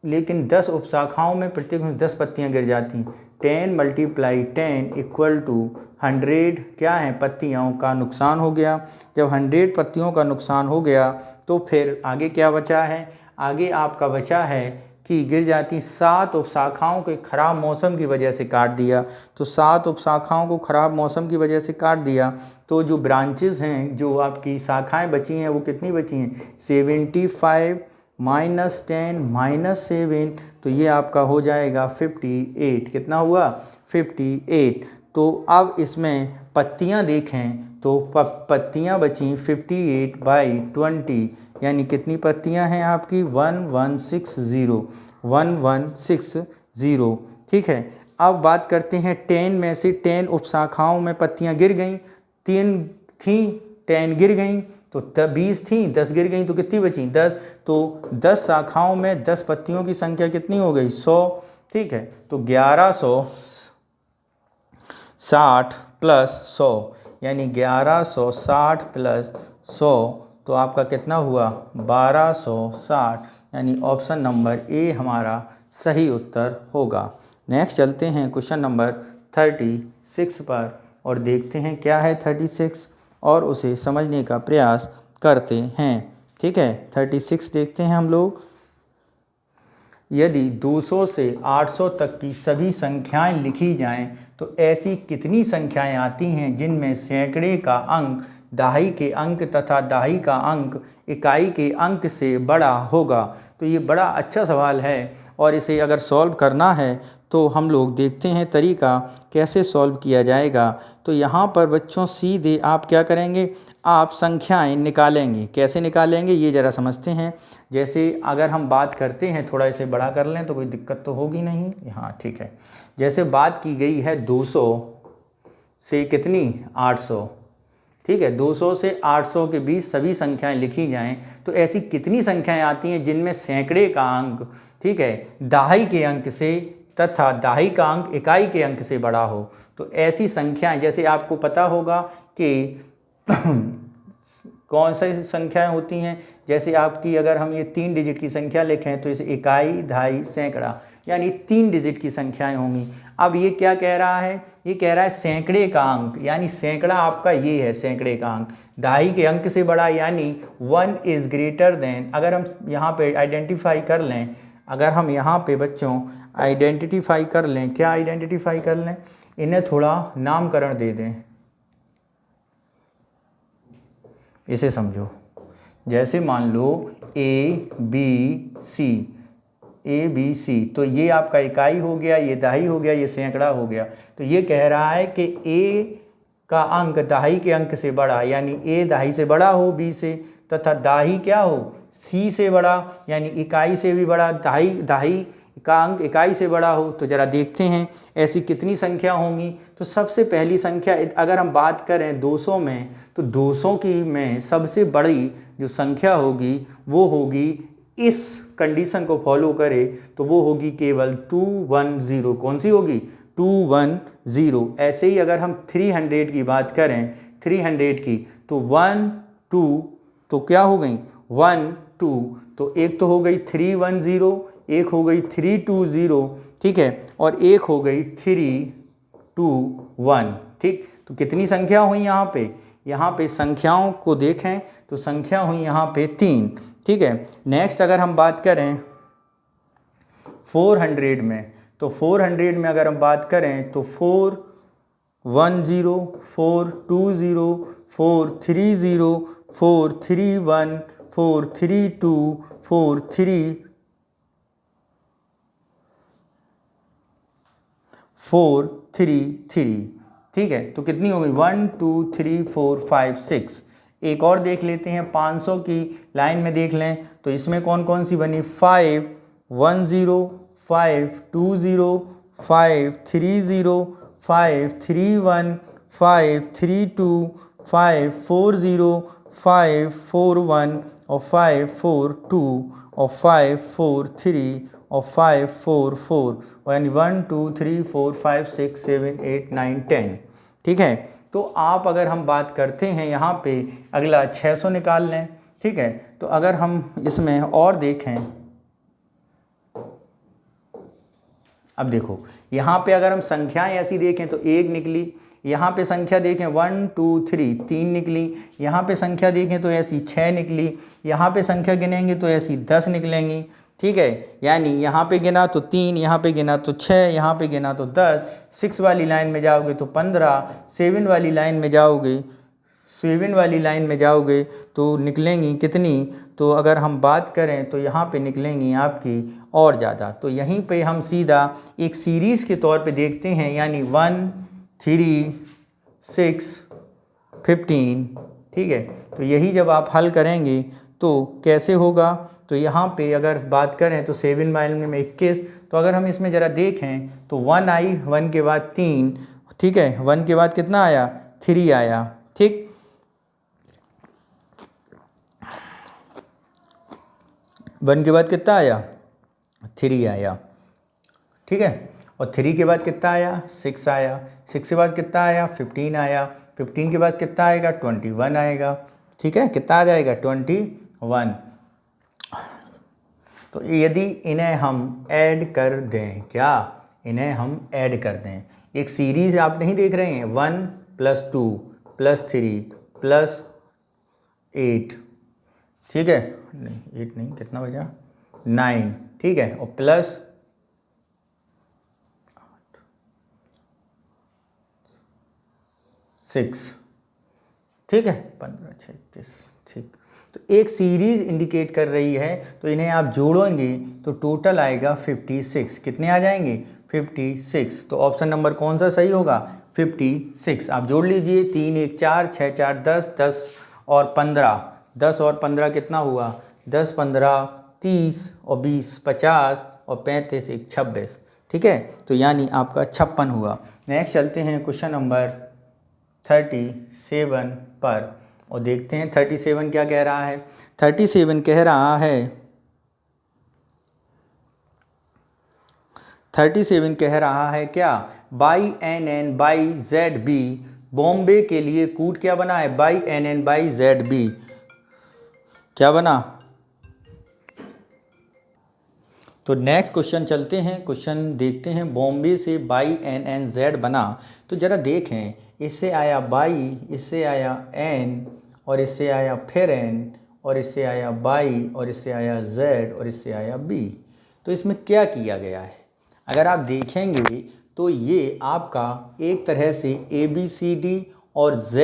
लेकिन 10 उपशाखाओं में प्रत्येक में 10 पत्तियां गिर जाती, 10 × 10 = 100 क्या है, पत्तियों का नुकसान हो गया। जब 100 पत्तियों का नुकसान हो गया तो फिर आगे क्या बचा है, आगे आपका बचा है कि गिर जाती 7 उपशाखाओं के ख़राब मौसम की वजह से काट दिया, तो 7 उपशाखाओं को ख़राब मौसम की वजह से काट दिया, तो जो ब्रांचेस हैं, जो आपकी शाखाएं बची हैं, वो कितनी बची हैं, 75 -10 -7, तो ये आपका हो जाएगा 58। कितना हुआ, 58। तो अब इसमें पत्तियां देखें तो पत्तियां बची 58/20, यानी कितनी पत्तियां हैं आपकी, 1160, ठीक है। अब बात करते हैं 10 में से 10 उपशाखाओं में पत्तियां गिर गईं, 3 थी, 10 गिर गईं, तो 20 थी, 10 गिर गई, तो कितनी बची, 10। तो 10 शाखाओं में 10 पत्तियों की संख्या कितनी हो गई, 100, ठीक है। तो 1160 + 100 यानी 1160 + 100, तो आपका कितना हुआ, 1260, यानी ऑप्शन नंबर ए हमारा सही उत्तर होगा। नेक्स्ट चलते हैं क्वेश्चन नंबर 36 पर और देखते हैं क्या है 36 और उसे समझने का प्रयास करते हैं, ठीक है। 36 देखते हैं हम लोग। यदि 200 से 800 तक की सभी संख्याएं लिखी जाएं तो ऐसी कितनी संख्याएं आती हैं जिनमें सैकड़े का अंक दहाई के अंक तथा दहाई का अंक इकाई के अंक से बड़ा होगा। तो ये बड़ा अच्छा सवाल है और इसे अगर सॉल्व करना है तो हम लोग देखते हैं तरीका कैसे सॉल्व किया जाएगा। तो यहाँ पर बच्चों सीधे आप क्या करेंगे, आप संख्याएं निकालेंगे। कैसे निकालेंगे ये ज़रा समझते हैं। जैसे अगर हम बात करते हैं, थोड़ा इसे बड़ा कर लें तो कोई दिक्कत तो होगी नहीं, हाँ ठीक है। जैसे बात की गई है 200 से कितनी 800, ठीक है, 200 से 800 के बीच सभी संख्याएं लिखी जाएं तो ऐसी कितनी संख्याएं आती हैं जिनमें सैकड़े का अंक, ठीक है, दहाई के अंक से तथा दहाई का अंक इकाई के अंक से बड़ा हो। तो ऐसी संख्याएं, जैसे आपको पता होगा कि कौन सी संख्याएं होती हैं, जैसे आपकी अगर हम ये 3 डिजिट की संख्या लिखें तो इसे इकाई, दहाई, सैकड़ा, यानी 3 डिजिट की संख्याएं होंगी। अब ये क्या कह रहा है, ये कह रहा है सैकड़े का अंक, यानी सैकड़ा आपका ये है सैकड़े का अंक, दहाई के अंक से बड़ा, यानी 1 इज़ ग्रेटर देन। अगर हम यहाँ पे आइडेंटिफाई कर लें, अगर हम यहाँ पे बच्चों आइडेंटिफाई कर लें, क्या आइडेंटिफाई कर लें, इन्हें थोड़ा नामकरण दे दें। इसे समझो, जैसे मान लो ABC, तो ये आपका इकाई हो गया, ये दहाई हो गया, ये सैकड़ा हो गया। तो ये कह रहा है कि A का अंक दहाई के अंक से बड़ा, यानी A दहाई से बड़ा हो B से, तथा दहाई क्या हो C से बड़ा, यानी इकाई से भी बड़ा, दहाई का अंक इकाई से बड़ा हो। तो ज़रा देखते हैं ऐसी कितनी संख्या होंगी। तो सबसे पहली संख्या अगर हम बात करें 200 में, तो 200 की में सबसे बड़ी जो संख्या होगी वो होगी, इस कंडीशन को फॉलो करे तो वो होगी केवल 210। कौन सी होगी, 210। ऐसे ही अगर हम 300 की बात करें, 300 की, तो 1 2 तो क्या हो गई 1 2, तो एक तो हो गई 310, एक हो गई 320, ठीक है, और एक हो गई 321, ठीक। तो कितनी संख्या हुई यहाँ पे संख्याओं को देखें तो संख्या हुई यहाँ पे 3, ठीक है। नेक्स्ट अगर हम बात करें 400 में, तो 400 में अगर हम बात करें तो 410, 420, 430, 431, 432, 433, ठीक है। तो कितनी हो गई 1 2 3 4 5 6। एक और देख लेते हैं 500 की लाइन में देख लें तो इसमें कौन कौन सी बनी 510, 520, 530, 531, 532, 540, 541 और 542 और 543 और 544, यानी 1 2 3 4 5 6 7 8 9 10, ठीक है। तो आप अगर हम बात करते हैं यहाँ पे अगला 600 निकाल लें, ठीक है। तो अगर हम इसमें और देखें, अब देखो यहाँ पे अगर हम संख्याएं ऐसी देखें तो 1 निकली, यहाँ पे संख्या देखें 1 2 3 3 निकली, यहाँ पे संख्या देखें तो ऐसी 6 निकली, यहाँ पे संख्या गिनेंगे तो ऐसी 10 निकलेंगी, ठीक है। यानी यहाँ पे गिना तो 3, यहाँ पे गिना तो 6, यहाँ पे गिना तो 10, 6 वाली लाइन में जाओगे तो 15, 7 वाली लाइन में जाओगे तो निकलेंगी कितनी, तो अगर हम बात करें तो यहाँ पे निकलेंगी आपकी और ज़्यादा। तो यहीं पे हम सीधा एक सीरीज़ के तौर पे देखते हैं, यानी 1 3 6 15, ठीक है। तो यही जब आप हल करेंगे तो कैसे होगा, तो यहाँ पे अगर बात करें तो 7 माइल में 21, तो अगर हम इसमें ज़रा देखें तो 1 आई, 1 के बाद 3, ठीक है, 1 के बाद कितना आया 3 आया, ठीक। 1 के बाद कितना आया 3 आया, ठीक है। और 3 के बाद कितना आया 6 आया, 6 के बाद कितना आया 15 आया, 15 के बाद कितना आएगा 21 आएगा, ठीक है। कितना आ जाएगा 21। तो यदि इन्हें हम ऐड कर दें, क्या इन्हें हम ऐड कर दें, एक सीरीज़ आप नहीं देख रहे हैं 1 + 2 + 3 + 8, ठीक है, नहीं 8 नहीं, कितना बचा 9, ठीक है, और प्लस 6, ठीक है, 15 6 21, ठीक। तो एक सीरीज़ इंडिकेट कर रही है, तो इन्हें आप जोड़ेंगे तो टोटल आएगा 56। कितने आ जाएंगे 56। तो ऑप्शन नंबर कौन सा सही होगा 56। आप जोड़ लीजिए 3 1 4 6 4 10 10 और 15, 10 और 15 कितना हुआ 10 15 30 और 20 50 और 35 1 26, ठीक है। तो यानी आपका 56 हुआ। नेक्स्ट चलते हैं क्वेश्चन नंबर 37 पर और देखते हैं 37 क्या कह रहा है। 37 कह रहा है 37 कह रहा है क्या, by NN by ZB, Bombay के लिए कूट क्या बना है बाई NN बाई ZB, क्या बना। तो नेक्स्ट क्वेश्चन चलते हैं, क्वेश्चन देखते हैं बॉम्बे से बाई NNZ बना। तो ज़रा देखें, इससे आया बाई, इससे आया N और इससे आया फिर N और इससे आया बाई और इससे आया Z और इससे आया B। तो इसमें क्या किया गया है, अगर आप देखेंगे तो ये आपका एक तरह से ABCD और Z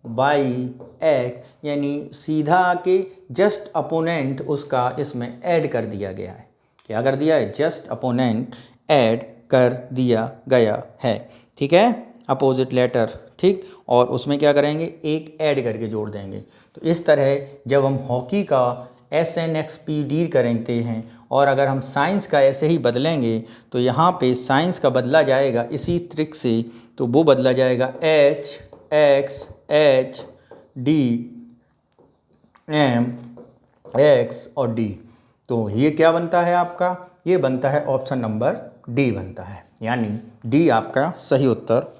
बाई X, यानी सीधा आके जस्ट अपोनेंट उसका इसमें ऐड कर दिया गया है। क्या कर दिया है, जस्ट अपोनेंट ऐड कर दिया गया है, ठीक है, अपोजिट लेटर, ठीक। और उसमें क्या करेंगे एक ऐड करके जोड़ देंगे। तो इस तरह जब हम हॉकी का SNXPD करेंगे हैं और अगर हम साइंस का ऐसे ही बदलेंगे तो यहाँ पे साइंस का बदला जाएगा इसी ट्रिक से, तो वो बदला जाएगा H X H D M X और D। तो ये क्या बनता है आपका, ये बनता है ऑप्शन नंबर D बनता है, यानी D आपका सही उत्तर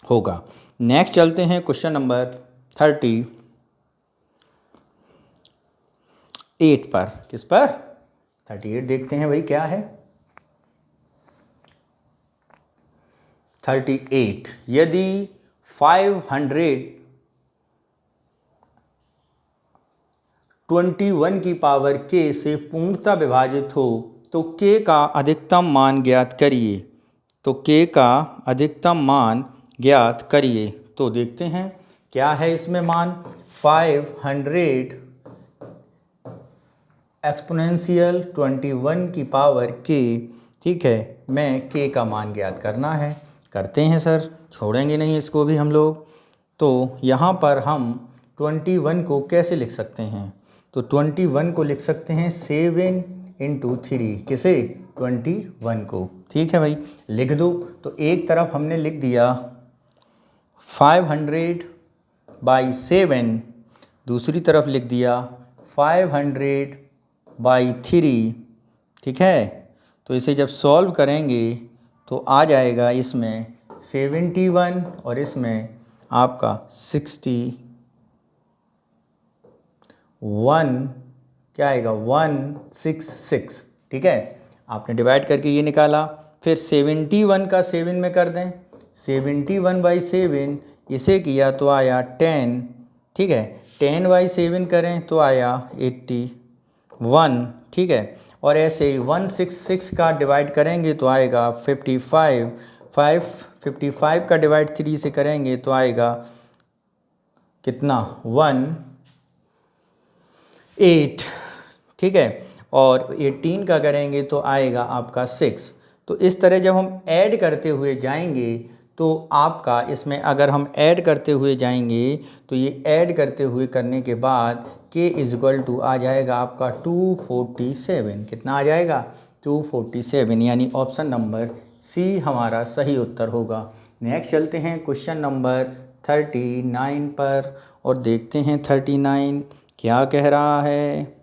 होगा। नेक्स्ट चलते हैं क्वेश्चन नंबर 38 8 पर। किस पर? 38। देखते हैं भाई क्या है। 38 यदि 521 की पावर k से पूर्णतः विभाजित हो तो k का अधिकतम मान ज्ञात करिए। तो k का अधिकतम मान ज्ञात करिए। तो देखते हैं क्या है इसमें मान। 500 एक्सपोनेंशियल 21 की पावर k, ठीक है, में k का मान ज्ञात करना है। करते हैं सर, छोड़ेंगे नहीं इसको भी हम लोग। तो यहाँ पर हम 21 को कैसे लिख सकते हैं? तो 21 को लिख सकते हैं 7 × 3। किसे? 21 को। ठीक है भाई, लिख दो। तो एक तरफ हमने लिख दिया 500/7, दूसरी तरफ लिख दिया 500/3। ठीक है, तो इसे जब सॉल्व करेंगे तो आ जाएगा इसमें 71 और इसमें आपका 61, क्या आएगा 166। ठीक है, आपने डिवाइड करके ये निकाला। फिर 71 का 7 में कर दें। 71/7 इसे किया तो आया 10। ठीक है, 10/7 करें तो आया 81। ठीक है, और ऐसे ही 166 का डिवाइड करेंगे तो आएगा 55। 55 का डिवाइड 3 से करेंगे तो आएगा कितना? 8। ठीक है, और 18 का करेंगे तो आएगा आपका 6। तो इस तरह जब हम ऐड करते हुए जाएंगे तो आपका इसमें अगर हम ऐड करते हुए जाएंगे तो ये ऐड करते हुए करने के बाद k = आ जाएगा आपका 247। कितना आ जाएगा? 247, यानी ऑप्शन नंबर सी हमारा सही उत्तर होगा। नेक्स्ट चलते हैं क्वेश्चन नंबर 39 पर और देखते हैं 39 क्या कह रहा है।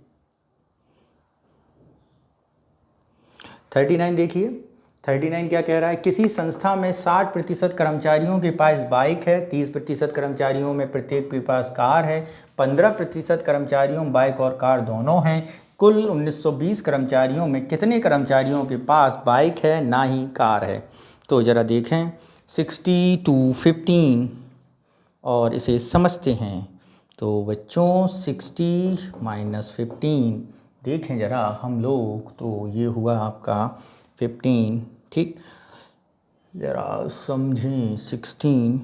39 देखिए, 39 क्या कह रहा है। किसी संस्था में 60% कर्मचारियों के पास बाइक है, 30% कर्मचारियों में प्रत्येक के पास कार है, 15% कर्मचारियों बाइक और कार दोनों हैं। कुल 1920 कर्मचारियों में कितने कर्मचारियों के पास बाइक है ना ही कार है? तो ज़रा देखें 60 to 15 और इसे समझते हैं। तो बच्चों 60 - 15 देखें ज़रा हम लोग, तो ये हुआ आपका 15। ठीक, ज़रा समझें 16।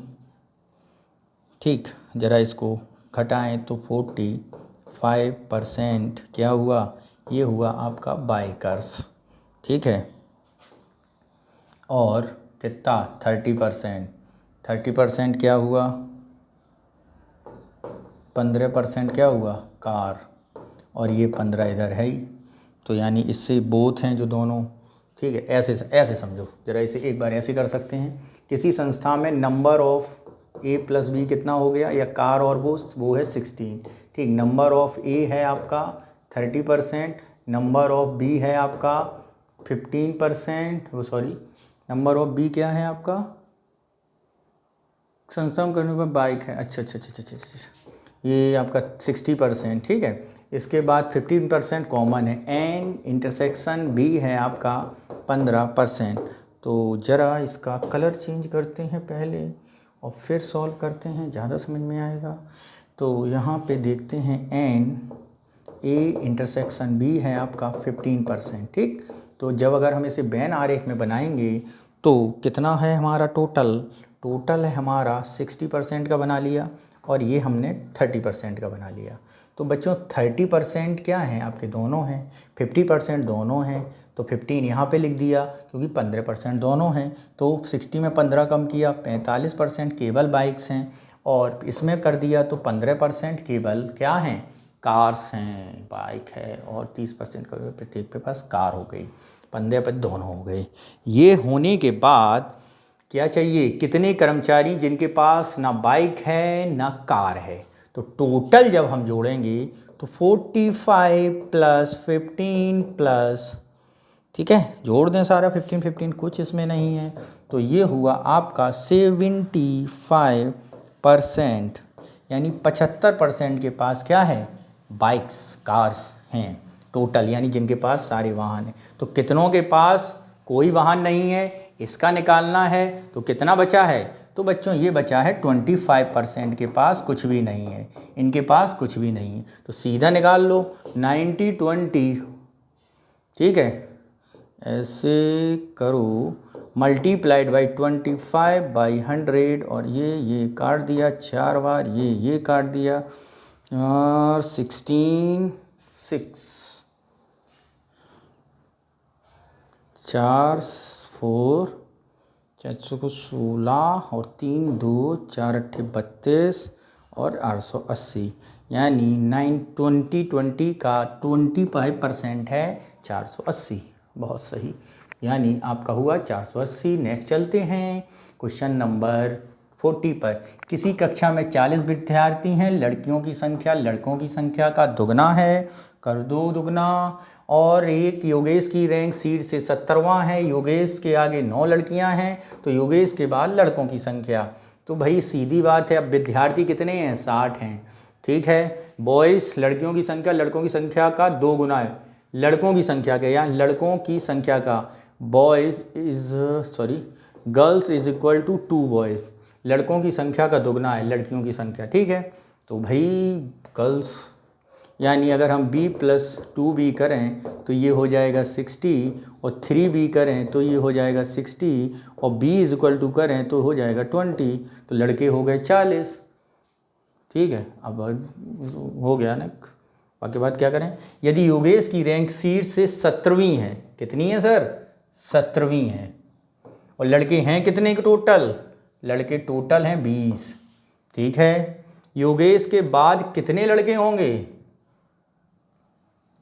ठीक, ज़रा इसको घटाएं तो 45% क्या हुआ? ये हुआ आपका बाइकर्स। ठीक है, और कितना? 30%। 30% क्या हुआ? 15% क्या हुआ? कार। और ये 15 इधर है ही, तो यानी इससे बोथ हैं जो दोनों। ठीक है, ऐसे समझो ज़रा, इसे एक बार ऐसे कर सकते हैं। किसी संस्था में नंबर ऑफ़ A + B कितना हो गया, या कार और वो है 16। ठीक, नंबर ऑफ़ A है आपका 30%, नंबर ऑफ़ B है आपका 15%, वो सॉरी नंबर ऑफ़ B क्या है आपका? संस्था में करने पर बाइक है। अच्छा, ये आपका 60%। ठीक है, इसके बाद 15% कॉमन है, एन इंटरसेक्शन B है आपका 15%। तो ज़रा इसका कलर चेंज करते हैं पहले और फिर सॉल्व करते हैं, ज़्यादा समझ में आएगा। तो यहाँ पे देखते हैं एन A इंटरसेक्शन B है आपका 15%। ठीक, तो जब अगर हम इसे वेन आरेख में बनाएंगे तो कितना है हमारा टोटल है हमारा 60% का बना लिया, और ये हमने 30% का बना लिया। तो बच्चों 30% क्या है आपके? दोनों हैं। 50% दोनों हैं, तो 15 यहाँ पे लिख दिया क्योंकि 15% दोनों हैं। तो 60 में 15 कम किया, 45% केवल बाइक्स हैं, और इसमें कर दिया तो 15% केवल क्या हैं? कार्स हैं, बाइक है, और 30% का प्रत्येक के पास कार हो गई, 15 पर दोनों हो गए। ये होने के बाद क्या चाहिए? कितने कर्मचारी जिनके पास ना बाइक है ना कार है? तो टोटल जब हम जोड़ेंगे तो 45 + 15 +, ठीक है, जोड़ दें सारा 15 कुछ इसमें नहीं है, तो ये हुआ आपका 75%, यानी 75% के पास क्या है? बाइक्स कार्स हैं टोटल, यानी जिनके पास सारे वाहन हैं। तो कितनों के पास कोई वाहन नहीं है, इसका निकालना है। तो कितना बचा है? तो बच्चों ये बचा है 25% के पास कुछ भी नहीं है, इनके पास कुछ भी नहीं है। तो सीधा निकाल लो 90-20, ठीक है, ऐसे करो, मल्टीप्लाइड बाई 25/100 और ये काट दिया 4 बार, ये काट दिया और 16 6 4 4 16 और 3 2 4 8 32 और 880, यानी 20 का 25% है 480। बहुत सही, यानी आपका हुआ 480। नेक्स्ट चलते हैं क्वेश्चन नंबर 40 पर। किसी कक्षा में 40 विद्यार्थी हैं, लड़कियों की संख्या लड़कों की संख्या का दुगना है, कर दो दुगना। और एक योगेश की रैंक सीट से 70वां है, योगेश के आगे 9 लड़कियां हैं, तो योगेश के बाद लड़कों की संख्या। तो भाई सीधी बात है, अब विद्यार्थी कितने हैं? 60 हैं, ठीक है। बॉयज़ लड़कियों की संख्या लड़कों की संख्या का 2 गुना है, लड़कों की संख्या का, या लड़कों की संख्या का, girls is equal to 2 boys, लड़कों की संख्या का दुगना है लड़कियों की संख्या, ठीक है। तो भाई गर्ल्स, यानी अगर हम b + 2b करें तो ये हो जाएगा 60, और 3b करें तो ये हो जाएगा 60, और b = करें तो हो जाएगा 20, तो लड़के हो गए 40, ठीक है। अब हो गया ना, बाकी बात क्या करें। यदि योगेश की रैंक सीट से 17वीं है, कितनी है सर? 17वीं है, और लड़के हैं कितने के टोटल? लड़के टोटल हैं 20, ठीक है। योगेश के बाद कितने लड़के होंगे?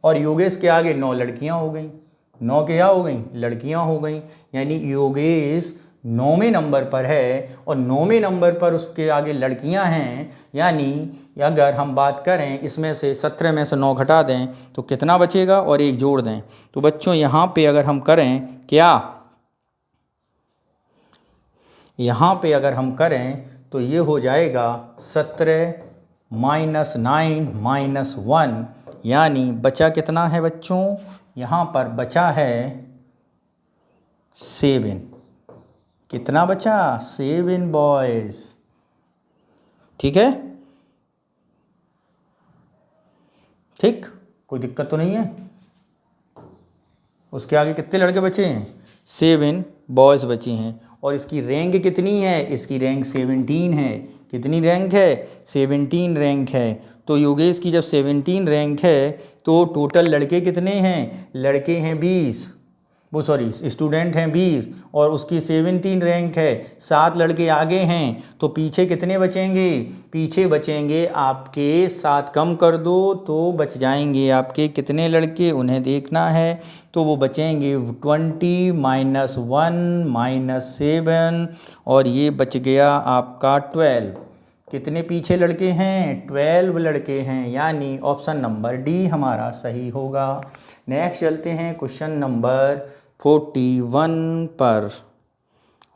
और योगेश के आगे 9 लड़कियां हो गई, 9 क्या हो गई? लड़कियां हो गई, यानी योगेश 9वें नंबर पर है, और 9वें नंबर पर उसके आगे लड़कियां हैं। यानी अगर हम बात करें इसमें से 17 में से 9 घटा दें तो कितना बचेगा, और 1 जोड़ दें। तो बच्चों यहाँ पे अगर हम करें क्या, यहाँ पे अगर हम करें तो ये हो जाएगा 17 - 9 - 1, यानी बचा कितना है बच्चों? यहाँ पर बचा है 7। कितना बचा? 7 बॉयज़, ठीक है, ठीक, कोई दिक्कत तो नहीं है। उसके आगे कितने लड़के बचे हैं? 7 बॉयज़ बचे हैं। और इसकी रैंक कितनी है? इसकी रैंक 17 है। कितनी रैंक है? 17 रैंक है। तो योगेश की जब 17 रैंक है तो टोटल लड़के कितने हैं? लड़के हैं 20, स्टूडेंट हैं 20, और उसकी 17 रैंक है, 7 लड़के आगे हैं, तो पीछे कितने बचेंगे? पीछे बचेंगे आपके 7 कम कर दो तो बच जाएंगे आपके कितने लड़के, उन्हें देखना है। तो वो बचेंगे 20 - 1 - 7, और ये बच गया आपका 12। कितने पीछे लड़के हैं? 12 लड़के हैं, यानी ऑप्शन नंबर डी हमारा सही होगा। नेक्स्ट चलते हैं क्वेश्चन नंबर 41 पर,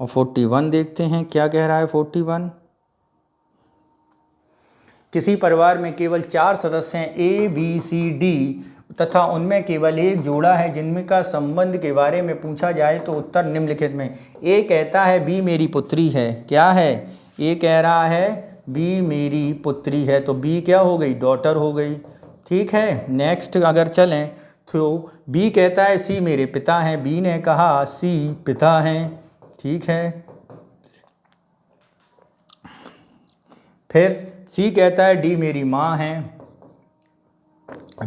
और 41 देखते हैं क्या कह रहा है। 41, किसी परिवार में केवल 4 सदस्य हैं, A B C D, तथा उनमें केवल एक जोड़ा है जिनमें का संबंध के बारे में पूछा जाए तो उत्तर निम्नलिखित में। A कहता है B मेरी पुत्री है, क्या है? A कह रहा है B मेरी पुत्री है, तो B क्या हो गई? डॉटर हो गई, ठीक है। नेक्स्ट अगर चलें तो B कहता है C मेरे पिता हैं, B ने कहा C पिता हैं, ठीक है। फिर C कहता है D मेरी माँ है,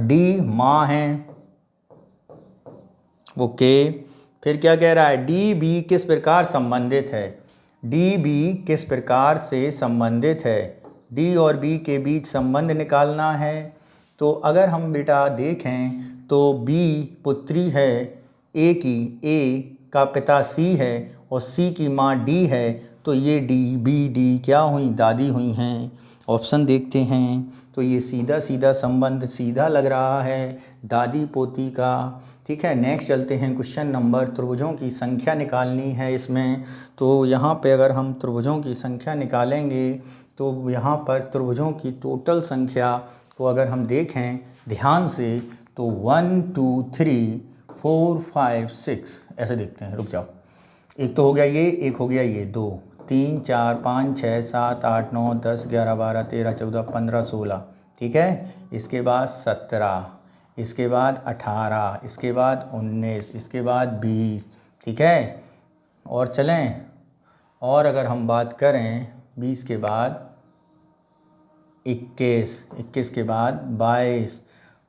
D माँ हैं, ओके। फिर क्या कह रहा है? D B किस प्रकार संबंधित है? D B किस प्रकार से संबंधित है? D और B के बीच संबंध निकालना है। तो अगर हम बेटा देखें तो B पुत्री है A की, A का पिता C है, और C की माँ D है, तो ये D B D क्या हुई? दादी हुई हैं। ऑप्शन देखते हैं तो ये सीधा सीधा संबंध सीधा लग रहा है दादी पोती का, ठीक है। नेक्स्ट चलते हैं क्वेश्चन नंबर, त्रिभुजों की संख्या निकालनी है इसमें। तो यहाँ पे अगर हम त्रिभुजों की संख्या निकालेंगे तो यहाँ पर त्रिभुजों की टोटल संख्या को अगर हम देखें ध्यान से तो 1 2 3 4 5 6 ऐसे देखते हैं। रुक जाओ, एक तो हो गया ये, एक हो गया ये, 2 3 4 5 6 7 8 9 10 11 12 13 14 15 16, ठीक है। इसके बाद 17, इसके बाद 18, इसके बाद 19, इसके बाद 20, ठीक है। और चलें, और अगर हम बात करें 20 के बाद 21, 21 के बाद 22,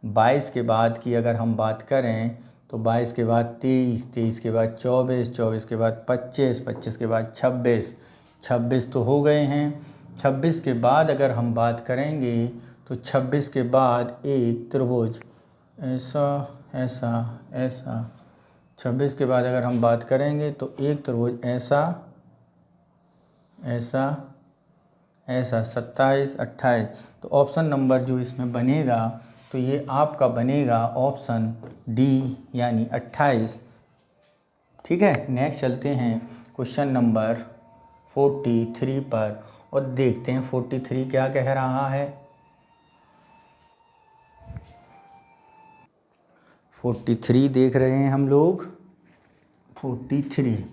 22 के बाद की अगर हम बात करें तो 22 के बाद 23, 23 के बाद 24, 24 के बाद 25, 25 के बाद 26, 26 तो हो गए हैं। 26 के बाद अगर हम बात करेंगे तो 26 के बाद एक त्रिभुज ऐसा ऐसा ऐसा, 26 के बाद अगर हम बात करेंगे तो एक त्रिभुज ऐसा ऐसा ऐसा, 27 28। तो ऑप्शन नंबर जो इसमें बनेगा तो ये आपका बनेगा ऑप्शन डी यानी 28, ठीक है। नेक्स्ट चलते हैं क्वेश्चन नंबर 43 पर और देखते हैं 43 क्या कह रहा है। 43 देख रहे हैं हम लोग। 43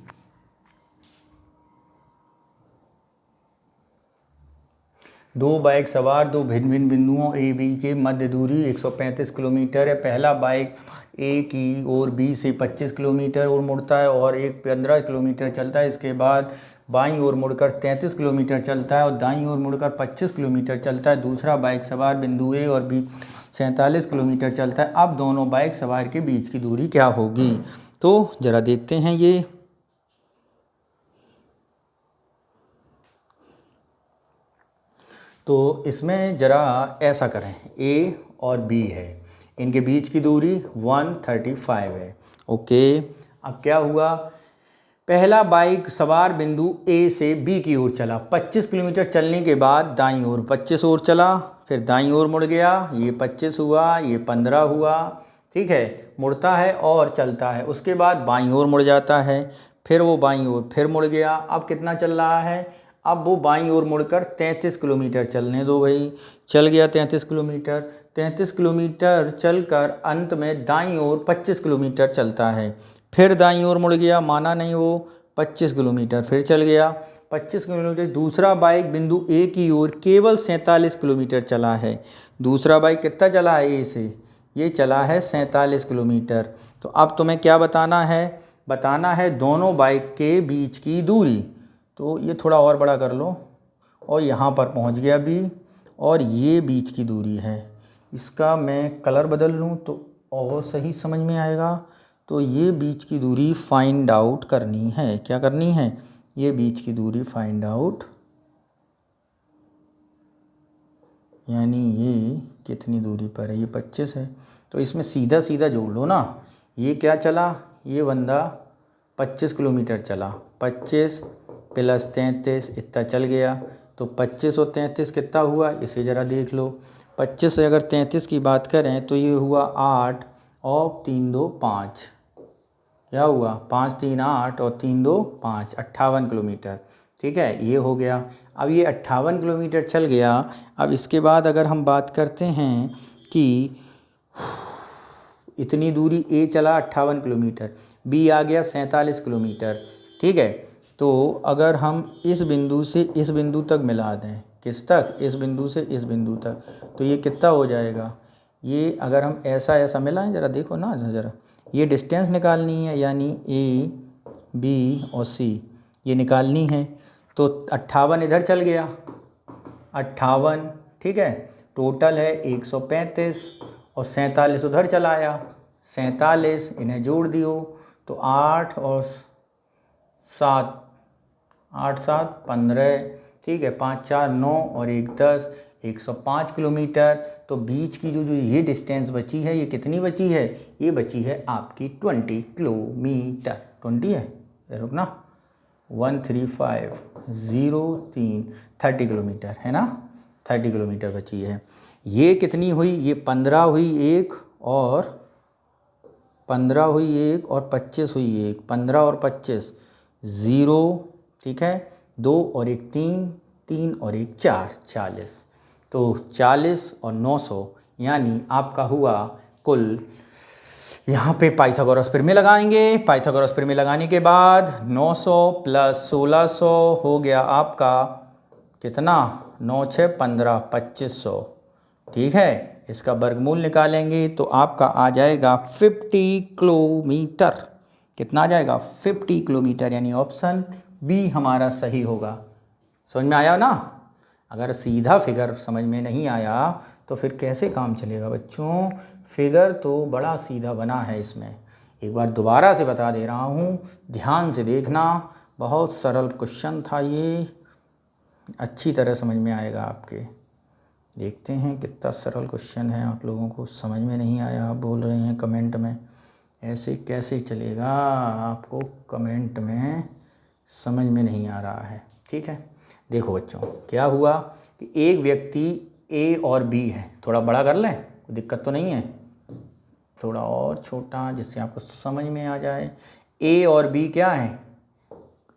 दो बाइक सवार दो भिन्न भिन्न बिंदुओं ए बी के मध्य दूरी 135 किलोमीटर है। पहला बाइक ए की ओर बी से 25 किलोमीटर और मुड़ता है और एक 15 किलोमीटर चलता है। इसके बाद बाईं ओर मुड़कर 33 किलोमीटर चलता है और दाईं ओर मुड़कर 25 किलोमीटर चलता है। दूसरा बाइक सवार बिंदु ए और बी 47 किलोमीटर चलता है। अब दोनों बाइक सवार के बीच की दूरी क्या होगी? तो ज़रा देखते हैं ये। तो इसमें ज़रा ऐसा करें, ए और बी है, इनके बीच की दूरी 135 है। ओके, अब क्या हुआ? पहला बाइक सवार बिंदु ए से बी की ओर चला, 25 किलोमीटर चलने के बाद दाईं ओर 25 ओर चला, फिर दाईं ओर मुड़ गया, ये 25 हुआ, ये 15 हुआ, ठीक है। मुड़ता है और चलता है, उसके बाद बाईं ओर मुड़ जाता है, फिर वो बाईं ओर फिर मुड़ गया। अब कितना चल रहा है? अब वो बाईं ओर मुड़कर 33 किलोमीटर चलने दो भाई। चल गया 33 किलोमीटर। 33 किलोमीटर चलकर अंत में दाईं ओर 25 किलोमीटर चलता है, फिर दाईं ओर मुड़ गया, माना नहीं वो 25 किलोमीटर फिर चल गया। 25 किलोमीटर दूसरा बाइक बिंदु ए की ओर केवल 47 किलोमीटर चला है। दूसरा बाइक कितना चला है ए से? ये चला है 47 किलोमीटर। तो अब तुम्हें क्या बताना है? बताना है दोनों बाइक के बीच की दूरी। तो ये थोड़ा और बड़ा कर लो और यहाँ पर पहुँच गया बी, और ये बीच की दूरी है। इसका मैं कलर बदल लूँ तो और सही समझ में आएगा। तो ये बीच की दूरी फाइंड आउट करनी है। क्या करनी है? ये बीच की दूरी फाइंड आउट, यानी ये कितनी दूरी पर है? ये 25 है। तो इसमें सीधा सीधा जोड़ लो ना। ये क्या चला? ये बंदा 25 किलोमीटर चला, 25 प्लस 33 इतना चल गया। तो 25 और 33 कितना हुआ? इसे ज़रा देख लो। 25 से अगर 33 की बात करें तो ये हुआ 8 और 3 2 5। क्या हुआ? 5 3 8 और 3 2 5, 58 किलोमीटर, ठीक है। ये हो गया। अब ये 58 किलोमीटर चल गया। अब इसके बाद अगर हम बात करते हैं कि इतनी दूरी ए चला 58 किलोमीटर, बी आ गया 47 किलोमीटर, ठीक है। तो अगर हम इस बिंदु से इस बिंदु तक मिला दें, किस तक? इस बिंदु से इस बिंदु तक, तो ये कितना हो जाएगा? ये अगर हम ऐसा ऐसा मिलाएं, ज़रा देखो ना, ज़रा ये डिस्टेंस निकालनी है, यानी ए बी और सी ये निकालनी है। तो 58 इधर चल गया, 58, ठीक है। टोटल है 135 और 47 उधर चलाया, 47 इन्हें जोड़ दियो तो 8 और 7, 8 7 15, ठीक है। 5 4 9 और 1 10, 105 किलोमीटर। तो बीच की जो ये डिस्टेंस बची है, ये कितनी बची है? ये बची है आपकी 20 किलोमीटर। 20 है, रुकना, 13503 30 किलोमीटर है ना, 30 किलोमीटर बची है। ये कितनी हुई? ये 15 हुई एक, और 15 हुई एक, और 25 हुई एक, 15 और 25 0, ठीक है। 2 और 1 3, 3 और 1 4, 40। तो 40 और 900 यानी आपका हुआ कुल, यहाँ पे पाइथागोरस प्रमेय लगाएंगे। पाइथागोरस प्रमेय लगाने के बाद 900 प्लस 1600 हो गया आपका कितना, 9 6 15 2500। ठीक है, इसका वर्गमूल निकालेंगे तो आपका आ जाएगा 50 किलोमीटर। कितना आ जाएगा, 50 किलोमीटर, यानी ऑप्शन बी हमारा सही होगा। समझ में आया ना। अगर सीधा फिगर समझ में नहीं आया तो फिर कैसे काम चलेगा बच्चों। फिगर तो बड़ा सीधा बना है इसमें। एक बार दोबारा से बता दे रहा हूँ, ध्यान से देखना। बहुत सरल क्वेश्चन था ये, अच्छी तरह समझ में आएगा आपके। देखते हैं कितना सरल क्वेश्चन है। आप लोगों को समझ में नहीं आया, आप बोल रहे हैं कमेंट में, ऐसे कैसे चलेगा। आपको कमेंट में समझ में नहीं आ रहा है। ठीक है, देखो बच्चों क्या हुआ कि एक व्यक्ति ए और बी है। थोड़ा बड़ा कर लें, कोई दिक्कत तो नहीं है, थोड़ा और छोटा जिससे आपको समझ में आ जाए। ए और बी क्या है,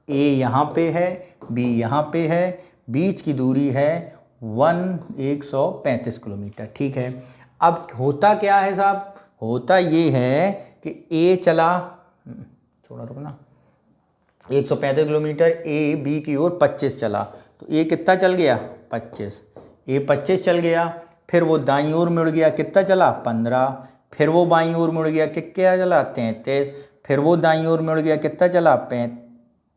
ए यहाँ पे है, बी यहाँ पे है, बीच की दूरी है 135 किलोमीटर। ठीक है, अब होता क्या है साहब, होता ये है कि ए चला, थोड़ा रुकना, 135 किलोमीटर, ए बी की ओर 25 चला, तो ए कितना चल गया 25, ए 25 चल गया। फिर वो दाईं ओर मुड़ गया, कितना चला 15, फिर वो बाईं ओर मुड़ गया, क्या चला 33, फिर वो दाईं ओर मुड़ गया, कितना चला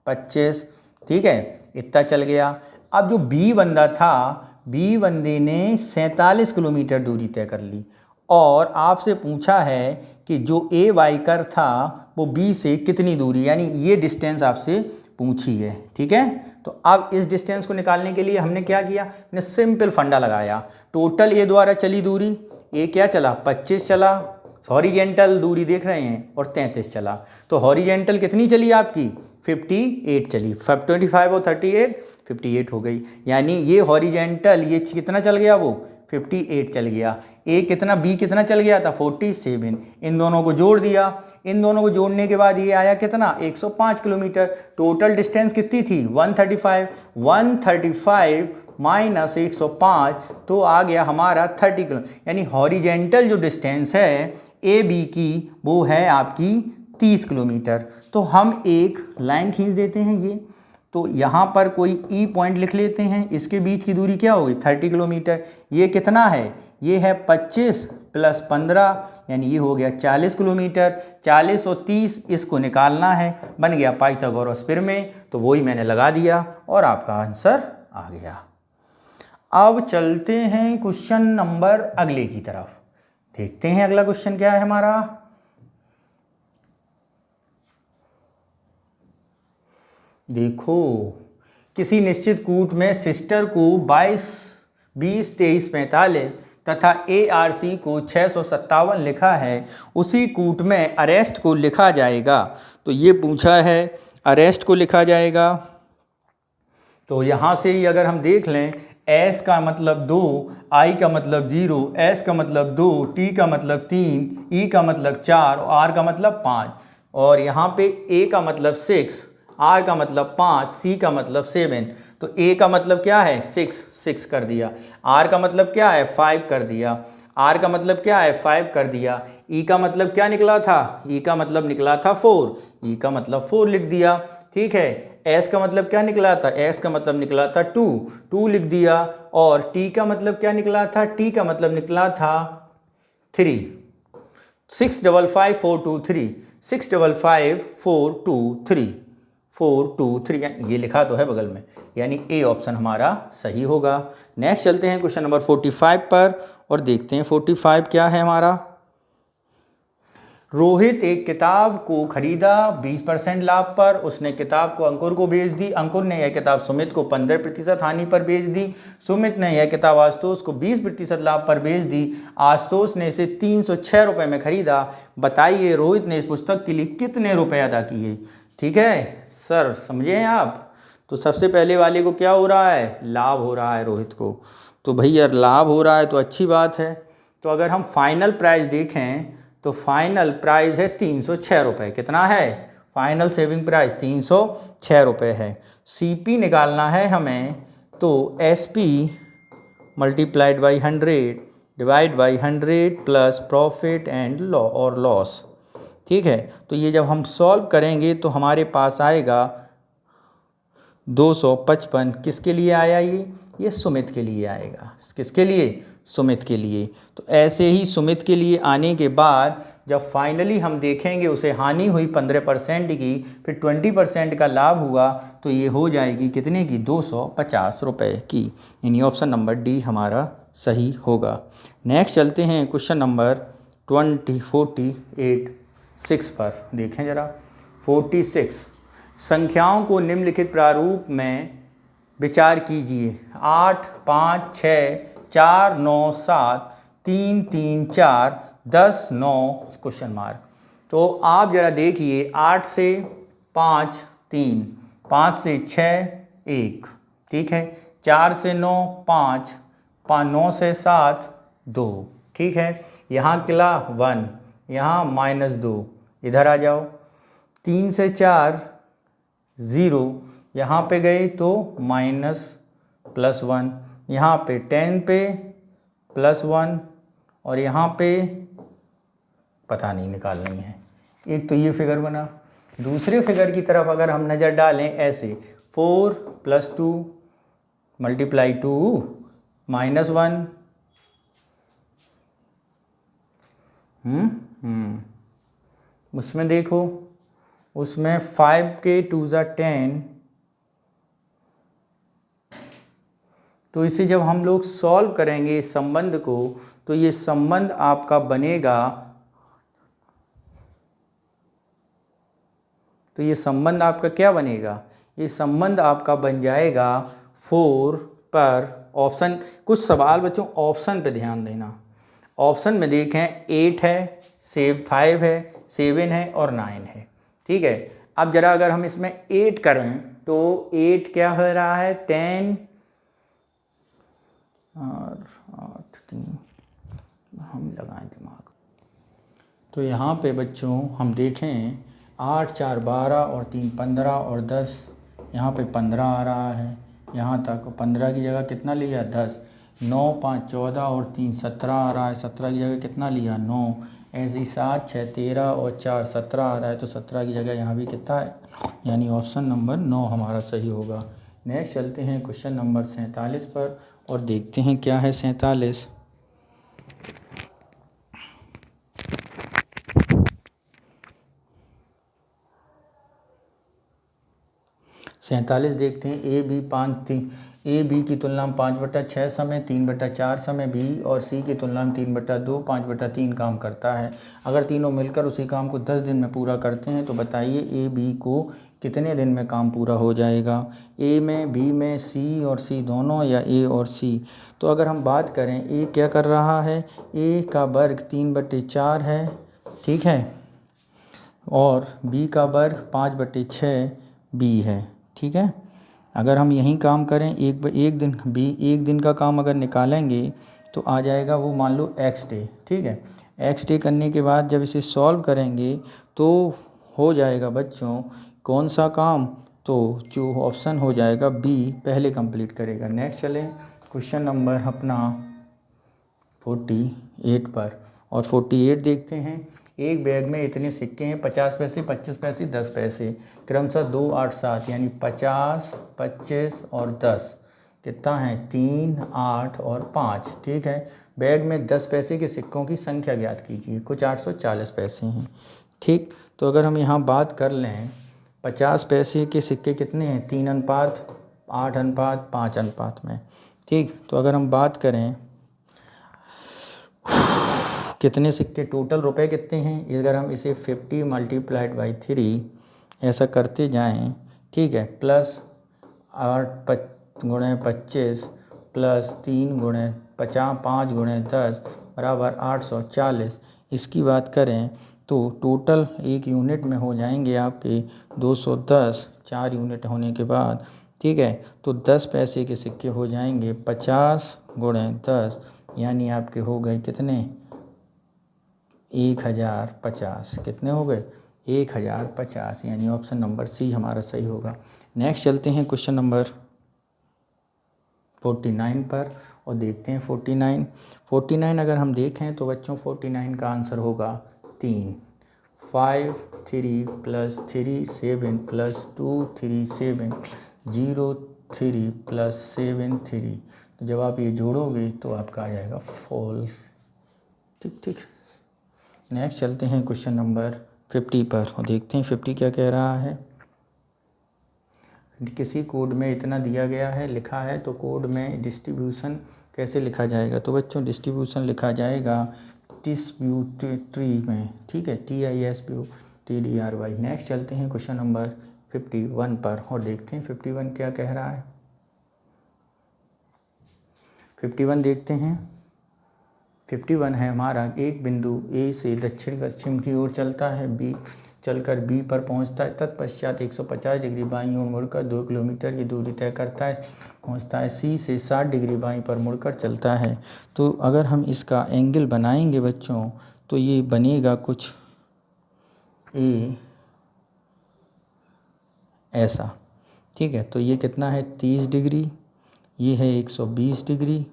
25। ठीक है, इतना चल गया। अब जो बी बंदा था, बी बंदे ने 47 किलोमीटर दूरी तय कर ली और आपसे पूछा है कि जो ए बाइकर था वो बी से कितनी दूरी, यानी ये डिस्टेंस आपसे पूछी है। ठीक है, तो अब इस डिस्टेंस को निकालने के लिए हमने क्या किया, हमने सिंपल फंडा लगाया। टोटल ए द्वारा चली दूरी, ए क्या चला 25 चला, हॉरिजेंटल दूरी देख रहे हैं, और 33 चला। तो हॉरिजेंटल कितनी चली आपकी 58 चली, 25 और 38 58 हो गई। यानी ये हॉरिजेंटल ये कितना चल गया, वो 58 चल गया। ए कितना, बी कितना चल गया था 47। इन दोनों को जोड़ दिया, इन दोनों को जोड़ने के बाद ये आया कितना 105 किलोमीटर। टोटल डिस्टेंस कितनी थी 135 माइनस 105, तो आ गया हमारा 30 किलो। यानी हॉरिजेंटल जो डिस्टेंस है ए बी की वो है आपकी 30 किलोमीटर। तो हम एक लाइन खींच देते हैं ये, तो यहाँ पर कोई ई पॉइंट लिख लेते हैं। इसके बीच की दूरी क्या होगी 30 किलोमीटर। ये कितना है, ये है 25 प्लस 15, यानी ये हो गया 40 किलोमीटर। 40 और 30 इसको निकालना है, बन गया पाइथागोरस प्रमेय, तो वही मैंने लगा दिया और आपका आंसर आ गया। अब चलते हैं क्वेश्चन नंबर अगले की तरफ, देखते हैं अगला क्वेश्चन क्या है हमारा। देखो, किसी निश्चित कूट में सिस्टर को 22, 20, 23, 45 तथा ARC को 657 लिखा है, उसी कूट में अरेस्ट को लिखा जाएगा। तो ये पूछा है अरेस्ट को लिखा जाएगा। तो यहाँ से ही अगर हम देख लें, S का मतलब 2, I का मतलब 0, S का मतलब 2, T का मतलब 3, E का मतलब 4 और R का मतलब 5, और यहाँ पे A का मतलब 6, R का मतलब 5, C का मतलब 7। तो A का मतलब क्या है 6 कर दिया, R का मतलब क्या है 5 कर दिया, R का मतलब क्या है 5 कर दिया, E का मतलब क्या निकला था, E का मतलब निकला था 4, E का मतलब 4 लिख दिया। ठीक है, S का मतलब क्या निकला था, S का मतलब निकला था 2 लिख दिया, और T का मतलब क्या निकला था, T का मतलब निकला था 3। 655 4 2 3 ये लिखा तो है बगल में, यानी ए ऑप्शन हमारा सही होगा। नेक्स्ट चलते हैं क्वेश्चन नंबर 45 पर और देखते हैं 45 क्या है हमारा। रोहित एक किताब को खरीदा 20% लाभ पर। उसने किताब को अंकुर को बेच दी। अंकुर ने यह किताब सुमित को 15% हानि पर बेच दी। सुमित ने यह किताब आशुतोष को 20% लाभ पर बेच दी। आशुतोष ने इसे 306 रुपये में खरीदा। बताइए रोहित ने इस पुस्तक के लिए कितने रुपए अदा किए। ठीक है सर, समझे आप। तो सबसे पहले वाले को क्या हो रहा है, लाभ हो रहा है रोहित को। तो भैया लाभ हो रहा है तो अच्छी बात है। तो अगर हम फाइनल प्राइस देखें तो फाइनल प्राइस है 306 रुपये। कितना है फाइनल सेविंग प्राइस 306 रुपये है। CP निकालना है हमें, तो SP multiplied by 100 divide by 100 plus profit and loss. ठीक है, तो ये जब हम सॉल्व करेंगे तो हमारे पास आएगा 255। किसके लिए आया ये सुमित के लिए आएगा। किसके लिए? सुमित के लिए। तो ऐसे ही सुमित के लिए आने के बाद जब फाइनली हम देखेंगे उसे हानि हुई 15% की, फिर 20% का लाभ हुआ, तो ये हो जाएगी कितने की? 250 रुपये की। यानी ऑप्शन नंबर डी हमारा सही होगा। नेक्स्ट चलते हैं क्वेश्चन नंबर 46 पर। देखें ज़रा 46। संख्याओं को निम्नलिखित प्रारूप में विचार कीजिए। 8, 5, 6, 4, 9, 7, 3, 3, 4, 10, 9 क्वेश्चन मार्क। तो आप ज़रा देखिए 8 से 5 3, 5 से 6 1, ठीक है, 4 से 9 5, 9 से 7 2, ठीक है। यहाँ किला 1, यहाँ -2, इधर आ जाओ। 3 से 4 0, यहाँ पे गए तो -+1, यहाँ पे 10 पे +1, और यहाँ पे पता नहीं निकालनी है। एक तो ये फिगर बना। दूसरे फिगर की तरफ अगर हम नज़र डालें ऐसे 4 + 2 × 2 -1, उसमें देखो, उसमें 5 के 2 = 10। तो इसे जब हम लोग सॉल्व करेंगे इस संबंध को, तो ये संबंध आपका बनेगा, तो ये संबंध आपका क्या बनेगा? ये संबंध आपका बन जाएगा 4 पर ऑप्शन। कुछ सवाल बच्चों ऑप्शन पे ध्यान देना। ऑप्शन में देखें 8 है, 5 है, 7 है और 9 है, ठीक है। अब जरा अगर हम इसमें 8 करें तो 8 क्या हो रहा है? 10 और 8 3, हम लगाएं दिमाग। तो यहाँ पे बच्चों हम देखें 8 4 12 और 3 15 और 10, यहाँ पे 15 आ रहा है, यहाँ तक 15 की जगह कितना लिया? 10। 9 5 14 और 3 17 आ रहा है, 17 की जगह कितना लिया? 9। ऐसे ही 7 6 13 और 4 17 आ रहा है, तो 17 की जगह यहाँ भी कितना है? यानी ऑप्शन नंबर 9 हमारा सही होगा। नेक्स्ट चलते हैं क्वेश्चन नंबर 47 पर और देखते हैं क्या है 47। देखते हैं। ए बी की तुलना में 5/6 समय, 3/4 समय बी और सी की तुलना में 3/2 5/3 काम करता है। अगर तीनों मिलकर उसी काम को 10 दिन में पूरा करते हैं तो बताइए ए बी को कितने दिन में काम पूरा हो जाएगा? ए में, बी में, सी और सी दोनों, या ए और सी? तो अगर हम बात करें, ए क्या कर रहा है? ए का वर्ग 3/4 है, ठीक है, और बी का वर्ग 5/6 बी है, ठीक है। अगर हम यहीं काम करें, एक दिन का काम अगर निकालेंगे तो आ जाएगा वो, मान लो एक्स डे, ठीक है। एक्स डे करने के बाद जब इसे सॉल्व करेंगे तो हो जाएगा बच्चों कौन सा काम? तो जो ऑप्शन हो जाएगा बी पहले कंप्लीट करेगा। नेक्स्ट चलें क्वेश्चन नंबर अपना 48 पर, और 48 देखते हैं। एक बैग में इतने सिक्के हैं, 50 पैसे, 25 पैसे, 10 पैसे, क्रमशः 2 8 7, यानी 50 25 और 10 कितना है? 3 8 और 5, ठीक है। बैग में 10 पैसे के सिक्कों की संख्या ज्ञात कीजिए। कुछ 840 पैसे हैं, ठीक। तो अगर हम यहाँ बात कर लें, 50 पैसे के सिक्के कितने हैं? 3:8:5 में, ठीक। तो अगर हम बात करें कितने सिक्के, टोटल रुपए कितने हैं, अगर हम इसे 50 × 3 ऐसा करते जाएं, ठीक है, प्लस 8 × 25 प्लस 3 × 50 5 × 10 बराबर 840। इसकी बात करें तो टोटल एक यूनिट में हो जाएंगे आपके 210, 4 यूनिट होने के बाद, ठीक है। तो 10 पैसे के सिक्के हो जाएंगे 50 × 10, यानी आपके हो गए कितने? 1050। कितने हो गए? 1050, यानी ऑप्शन नंबर सी हमारा सही होगा। नेक्स्ट चलते हैं क्वेश्चन नंबर 49 पर और देखते हैं 49 अगर हम देखें तो बच्चों 49 का आंसर होगा 3। 5 3 + 3 7 + 2 3 7 0 3 + 7 3। तो जब आप ये जोड़ोगे तो आपका आ जाएगा 4। ठीक। नेक्स्ट चलते हैं क्वेश्चन नंबर 50 पर और देखते हैं 50 क्या कह रहा है। किसी कोड में इतना दिया गया है, लिखा है, तो कोड में डिस्ट्रीब्यूशन कैसे लिखा जाएगा। तो बच्चों डिस्ट्रीब्यूशन लिखा जाएगा डिस्ट्रीब्यूटरी में, ठीक है, TISBUTDRY। नेक्स्ट चलते हैं क्वेश्चन नंबर 51 पर और देखते हैं 51 क्या कह रहा है। 51 देखते हैं। 51 है हमारा, एक बिंदु ए से दक्षिण पश्चिम की ओर चलता है, बी चलकर बी पर पहुंचता है, तत्पश्चात 150 डिग्री बाईं ओर मुड़कर 2 किलोमीटर की दूरी तय करता है, पहुंचता है सी से 60 डिग्री बाईं पर मुड़कर चलता है। तो अगर हम इसका एंगल बनाएंगे बच्चों तो ये बनेगा कुछ ए ऐसा, ठीक है। तो ये कितना है 30 डिग्री, ये है 120 डिग्री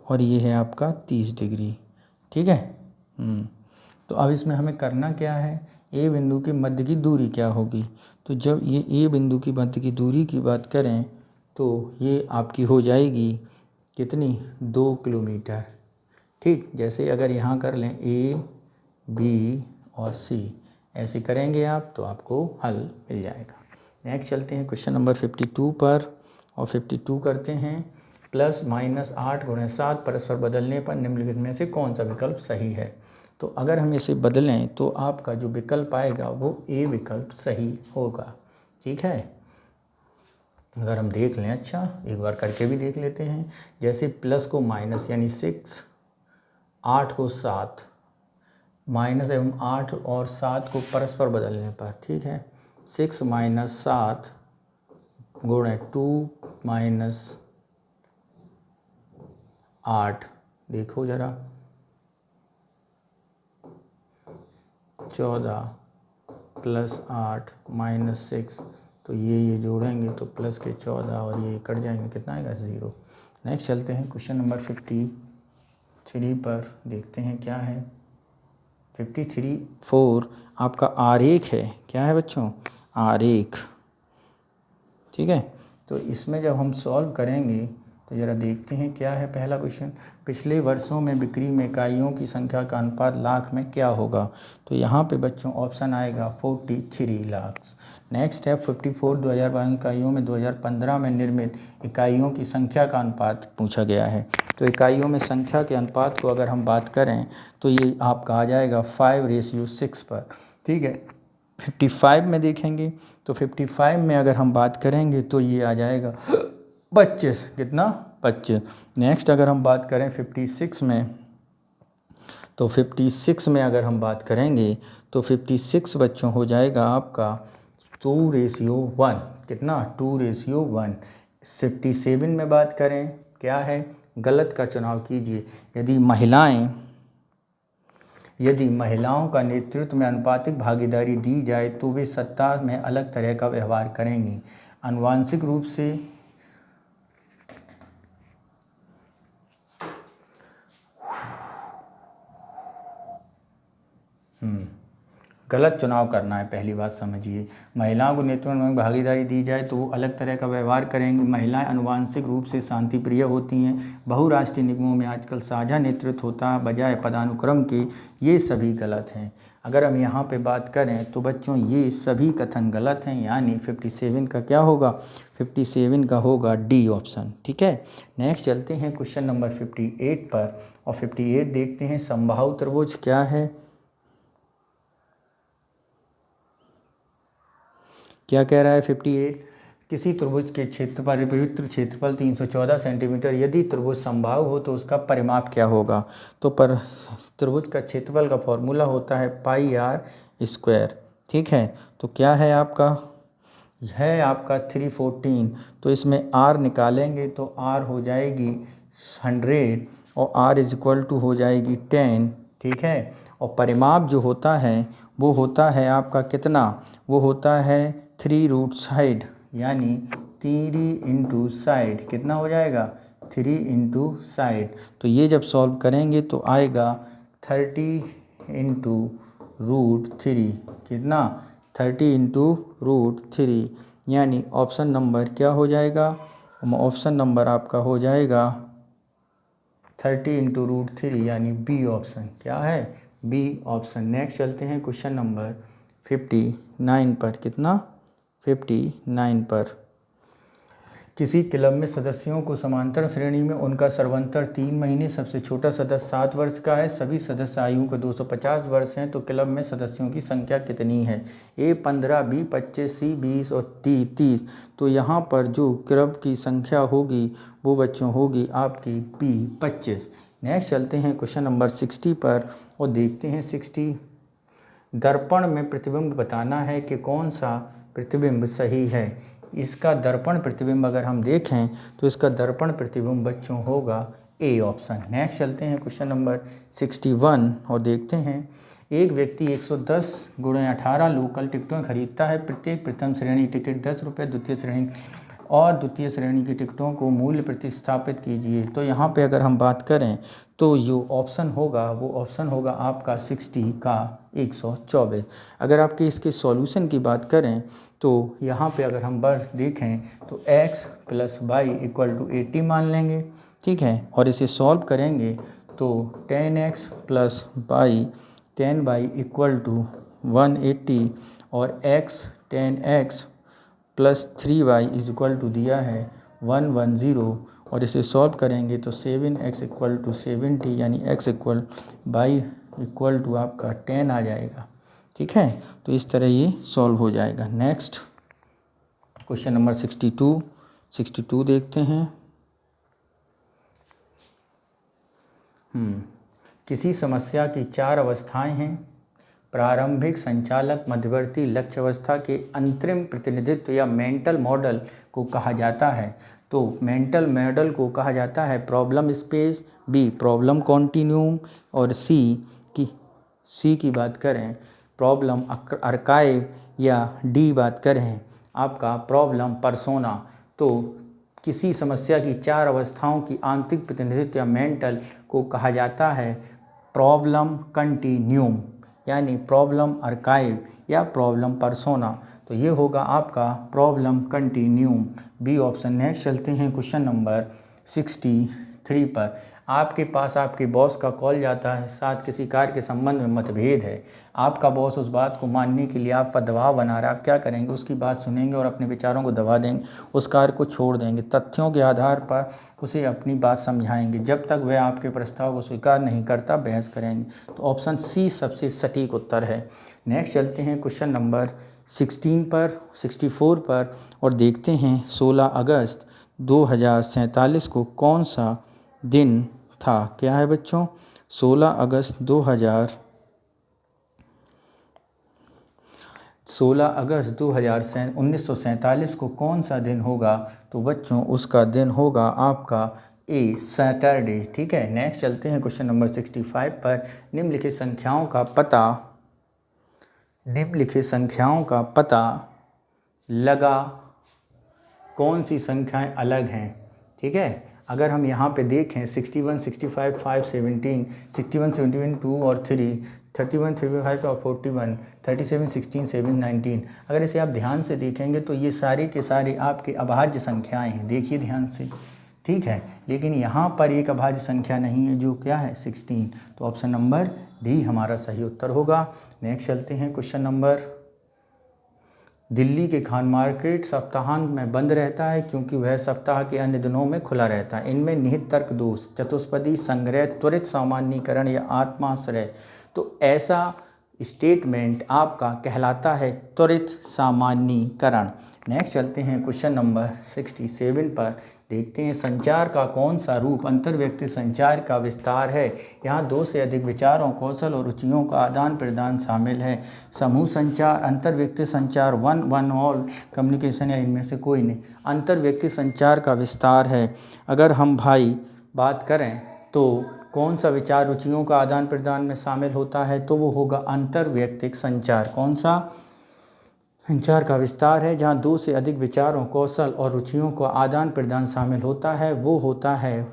और ये है आपका 30 डिग्री, ठीक है। तो अब इसमें हमें करना क्या है, ए बिंदु के मध्य की दूरी क्या होगी। तो जब ये ए बिंदु की मध्य की दूरी की बात करें तो ये आपकी हो जाएगी कितनी, 2 किलोमीटर, ठीक। जैसे अगर यहाँ कर लें ए बी और सी, ऐसे करेंगे आप तो आपको हल मिल जाएगा। नेक्स्ट चलते हैं क्वेश्चन नंबर 52 पर और 52 करते हैं। +-8 × 7 परस्पर बदलने पर निम्नलिखित में से कौन सा विकल्प सही है। तो अगर हम इसे बदलें तो आपका जो विकल्प आएगा वो ए विकल्प सही होगा, ठीक है। अगर हम देख लें, अच्छा एक बार करके भी देख लेते हैं। जैसे प्लस को माइनस यानी 6, 8 को 7, माइनस एवं 8 और 7 को परस्पर बदलने पर, ठीक है, 6 - 7 × 2 - 8, देखो ज़रा 14 + 8 - 6, तो ये जोड़ेंगे तो प्लस के 14 और ये कट जाएंगे, कितना आएगा 0। नेक्स्ट चलते हैं क्वेश्चन नंबर 53 पर, देखते हैं क्या है। 53 आपका आरेख है, क्या है बच्चों, आरेख, ठीक है। तो इसमें जब हम सॉल्व करेंगे तो ज़रा देखते हैं क्या है पहला क्वेश्चन। पिछले वर्षों में बिक्री में इकाइयों की संख्या का अनुपात लाख में क्या होगा। तो यहाँ पे बच्चों ऑप्शन आएगा 43 लाख। नेक्स्ट है 54 2022 इकाइयों में 2015 में निर्मित इकाइयों की संख्या का अनुपात पूछा गया है। तो इकाइयों में संख्या के अनुपात को अगर हम बात करें तो ये आपका आ जाएगा 5:6 पर, ठीक है। 55 में देखेंगे तो 55 में अगर हम बात करेंगे तो ये आ जाएगा 25, कितना 25। नेक्स्ट अगर हम बात करें 56 में, तो 56 में अगर हम बात करेंगे तो 56 बच्चों हो जाएगा आपका 2:1, कितना 2:1। 57 में बात करें क्या है, गलत का चुनाव कीजिए। यदि महिलाओं का नेतृत्व में अनुपातिक भागीदारी दी जाए तो वे सत्ता में अलग तरह का व्यवहार करेंगी। आनुवांशिक रूप से गलत चुनाव करना है, पहली बात समझिए। महिलाओं को नेतृत्व में भागीदारी दी जाए तो वो अलग तरह का व्यवहार करेंगी। महिलाएं आनुवांशिक रूप से शांति प्रिय होती हैं। बहुराष्ट्रीय निगमों में आजकल साझा नेतृत्व होता है बजाय पदानुक्रम के, ये सभी गलत हैं। अगर हम यहाँ पे बात करें तो बच्चों ये सभी कथन गलत हैं, यानी 57 का क्या होगा, 57 का होगा डी ऑप्शन, ठीक है। नेक्स्ट चलते हैं क्वेश्चन नंबर 58 पर और 58 देखते हैं समबाहु त्रिभुज क्या है, क्या कह रहा है 58। किसी त्रिभुज के क्षेत्रफल विविध क्षेत्रफल 314 सेंटीमीटर, यदि त्रिभुज समबाहु हो तो उसका परिमाप क्या होगा। तो पर त्रिभुज का क्षेत्रफल का फॉर्मूला होता है πr², ठीक है। तो क्या है आपका, है आपका 314। तो इसमें r निकालेंगे तो r हो जाएगी 100 और r हो जाएगी 10, ठीक है। और परिमाप जो होता है वो होता है आपका कितना, वो होता है 3 रूट साइड, यानी 3 × साइड, कितना हो जाएगा 3 इंटू साइड, तो ये जब सॉल्व करेंगे तो आएगा 30 इंटू रूट 3, कितना 30 इंटू रूट 3, यानी ऑप्शन नंबर क्या हो जाएगा, ऑप्शन नंबर आपका हो जाएगा 30 इंटू रूट 3, यानी बी ऑप्शन, क्या है बी ऑप्शन। नेक्स्ट चलते हैं क्वेश्चन नंबर 59 पर, कितना 59 पर। किसी क्लब में सदस्यों को समांतर श्रेणी में उनका सर्वांतर 3 महीने, सबसे छोटा सदस्य 7 वर्ष का है, सभी सदस्य आयु का 250 वर्ष हैं, तो क्लब में सदस्यों की संख्या कितनी है, ए 15, बी 25, सी 20 और डी 30। तो यहाँ पर जो क्लब की संख्या होगी वो बच्चों होगी आपकी बी 25। नेक्स्ट चलते हैं क्वेश्चन नंबर 60 पर और देखते हैं 60। दर्पण में प्रतिबिंब बताना है कि कौन सा प्रतिबिंब सही है। इसका दर्पण प्रतिबिंब अगर हम देखें तो इसका दर्पण प्रतिबिंब बच्चों होगा ए ऑप्शन। नेक्स्ट चलते हैं क्वेश्चन नंबर 61 और देखते हैं एक व्यक्ति 110 × 18 लोकल टिकटों खरीदता है। प्रत्येक प्रथम श्रेणी टिकट 10 रुपये, द्वितीय श्रेणी और द्वितीय श्रेणी की टिकटों को मूल्य प्रतिस्थापित कीजिए। तो यहाँ पे अगर हम बात करें तो जो ऑप्शन होगा वो ऑप्शन होगा आपका 60 का 124। अगर आपके इसके सॉल्यूशन की बात करें तो यहाँ पे अगर हम बस देखें तो x + y = 80 मान लेंगे, ठीक है, और इसे सॉल्व करेंगे तो 10x + y 10y = 180 और x 10x + 3y = दिया है 110 और इसे सॉल्व करेंगे तो 7x = 70, यानी x y = आपका 10 आ जाएगा, ठीक है। तो इस तरह ये सॉल्व हो जाएगा। नेक्स्ट क्वेश्चन नंबर 62 देखते हैं। किसी समस्या की 4 अवस्थाएं हैं। प्रारंभिक, संचालक, मध्यवर्ती, लक्ष्य अवस्था के अंतरिम प्रतिनिधित्व या मेंटल मॉडल को कहा जाता है। तो मेंटल मॉडल को कहा जाता है problem space, B problem continuum और सी की बात करें प्रॉब्लम आर्काइव या डी बात करें आपका प्रॉब्लम पर्सोना। तो किसी समस्या की 4 अवस्थाओं की आंतरिक प्रतिनिधित्व या मेंटल को कहा जाता है प्रॉब्लम कंटिन्यूम, यानी प्रॉब्लम आर्काइव या प्रॉब्लम पर्सोना। तो ये होगा आपका problem continuum, B option. Next चलते हैं क्वेश्चन नंबर 63 पर। आपके पास आपके बॉस का कॉल जाता है, साथ किसी कार्य के संबंध में मतभेद है। आपका बॉस उस बात को मानने के लिए आप पर दबाव बना रहा है। आप क्या करेंगे, उसकी बात सुनेंगे और अपने विचारों को दबा देंगे, उस कार्य को छोड़ देंगे, तथ्यों के आधार पर उसे अपनी बात समझाएंगे। जब तक वह आपके प्रस्ताव को स्वीकार नहीं करता बहस करेंगे। तो ऑप्शन सी सबसे सटीक उत्तर है। नेक्स्ट चलते हैं क्वेश्चन नंबर 64 पर और देखते हैं 16 अगस्त 2047 को कौन सा दिन था। क्या है बच्चों, 16 अगस्त 1947 को कौन सा दिन होगा। तो बच्चों उसका दिन होगा आपका ए सैटरडे, ठीक है। नेक्स्ट चलते हैं क्वेश्चन नंबर 65 पर। निम्नलिखित संख्याओं का पता लगा कौन सी संख्याएं अलग हैं, ठीक है। अगर हम यहाँ पे देखें 61, 65, 5, 17, 61, 71, 2 और 3, 31, 35 और 41, 37, 16, 7, 19। अगर इसे आप ध्यान से देखेंगे तो ये सारे के सारे आपके अभाज्य संख्याएं हैं, देखिए ध्यान से, ठीक है। लेकिन यहाँ पर एक अभाज्य संख्या नहीं है जो क्या है 16। तो ऑप्शन नंबर डी हमारा सही उत्तर होगा। नेक्स्ट चलते हैं क्वेश्चन नंबर। दिल्ली के खान मार्केट सप्ताहांत में बंद रहता है क्योंकि वह सप्ताह के अन्य दिनों में खुला रहता है। इनमें निहित तर्क दोष, चतुष्पदी संग्रह, त्वरित सामान्यीकरण या आत्माश्रय। तो ऐसा स्टेटमेंट आपका कहलाता है त्वरित सामान्यीकरण। नेक्स्ट चलते हैं क्वेश्चन नंबर 67 पर। देखते हैं संचार का कौन सा रूप अंतर्व्यक्ति संचार का विस्तार है। यहाँ 2 से अधिक विचारों, कौशल और रुचियों का आदान प्रदान शामिल है। समूह संचार, अंतर्व्यक्ति संचार, वन ऑल कम्युनिकेशन या इनमें से कोई नहीं। अंतर्व्यक्ति संचार का विस्तार है। अगर हम भाई बात करें तो कौन सा विचार रुचियों का आदान प्रदान में शामिल होता है, तो वो होगा अंतर्वैयक्तिक संचार। कौन सा संचार का विस्तार है जहाँ दो से अधिक विचारों, कौशल और रुचियों का आदान प्रदान शामिल होता है, वो होता है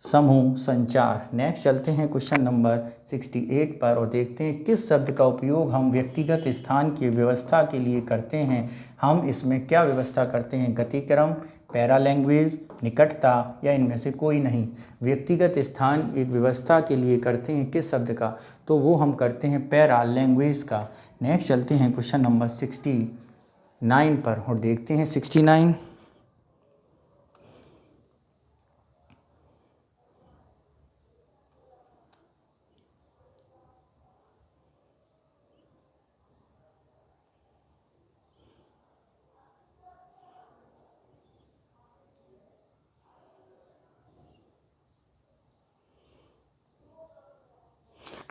समूह संचार। नेक्स्ट चलते हैं क्वेश्चन नंबर 68 पर और देखते हैं किस शब्द का उपयोग हम व्यक्तिगत स्थान की व्यवस्था के लिए करते हैं। हम इसमें क्या व्यवस्था करते हैं? गतिक्रम, पैरा लैंग्वेज, निकटता या इनमें से कोई नहीं। व्यक्तिगत स्थान एक व्यवस्था के लिए करते हैं किस शब्द का? तो वो हम करते हैं पैरा लैंग्वेज का। नेक्स्ट चलते हैं क्वेश्चन नंबर 69 पर और देखते हैं 69।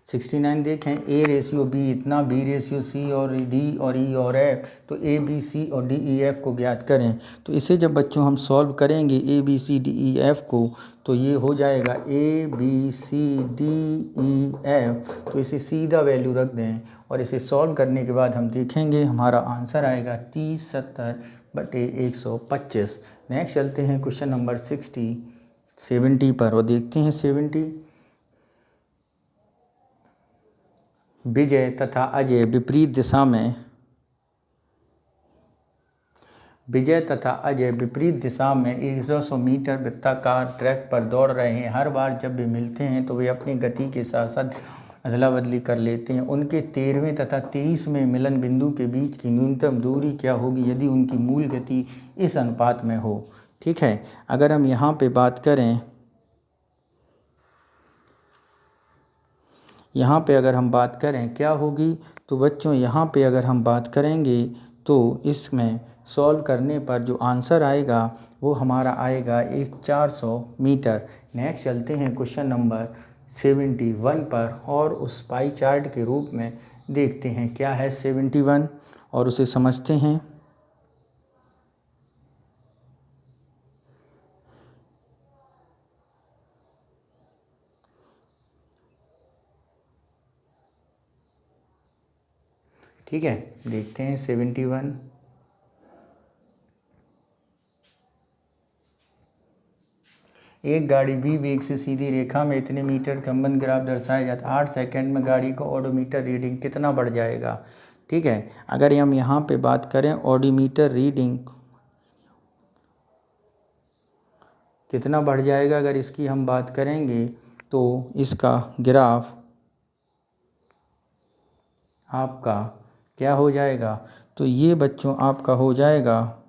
69 देखें, ए रेशियो बी इतना, बी रेशियो सी और डी और ई और एफ, तो ए बी सी और डी ई एफ को ज्ञात करें। तो इसे जब बच्चों हम सॉल्व करेंगे A B C D E F को, तो ये हो जाएगा A B C D E F. तो इसे सीधा वैल्यू रख दें और इसे सॉल्व करने के बाद हम देखेंगे हमारा आंसर आएगा 30/70/125। नेक्स्ट चलते हैं क्वेश्चन नंबर 70 पर और देखते हैं 70। विजय तथा अजय विपरीत दिशा में विपरीत दिशा में 100 मीटर वृत्ताकार ट्रैक पर दौड़ रहे हैं। हर बार जब वे मिलते हैं तो वे अपनी गति के साथ साथ अदला बदली कर लेते हैं। उनके 13वें तथा 23वें मिलन बिंदु के बीच की न्यूनतम दूरी क्या होगी यदि उनकी मूल गति इस अनुपात में हो? ठीक है, अगर हम यहाँ पे बात करें, यहाँ पे अगर हम बात करें क्या होगी, तो बच्चों यहाँ पे अगर हम बात करेंगे तो इसमें सॉल्व करने पर जो आंसर आएगा वो हमारा आएगा 400 मीटर। नेक्स्ट चलते हैं क्वेश्चन नंबर 71 पर और उस पाई चार्ट के रूप में देखते हैं क्या है 71 और उसे समझते हैं। ठीक है, देखते हैं 71। एक गाड़ी भी वेग से सीधी रेखा में इतने मीटर कंबन ग्राफ दर्शाया जाता है। 8 सेकंड में गाड़ी का ऑडोमीटर रीडिंग कितना बढ़ जाएगा? ठीक है, अगर हम यहाँ पे बात करें ऑडोमीटर रीडिंग कितना बढ़ जाएगा, अगर इसकी हम बात करेंगे तो इसका ग्राफ आपका क्या हो जाएगा? तो ये बच्चों आपका हो जाएगा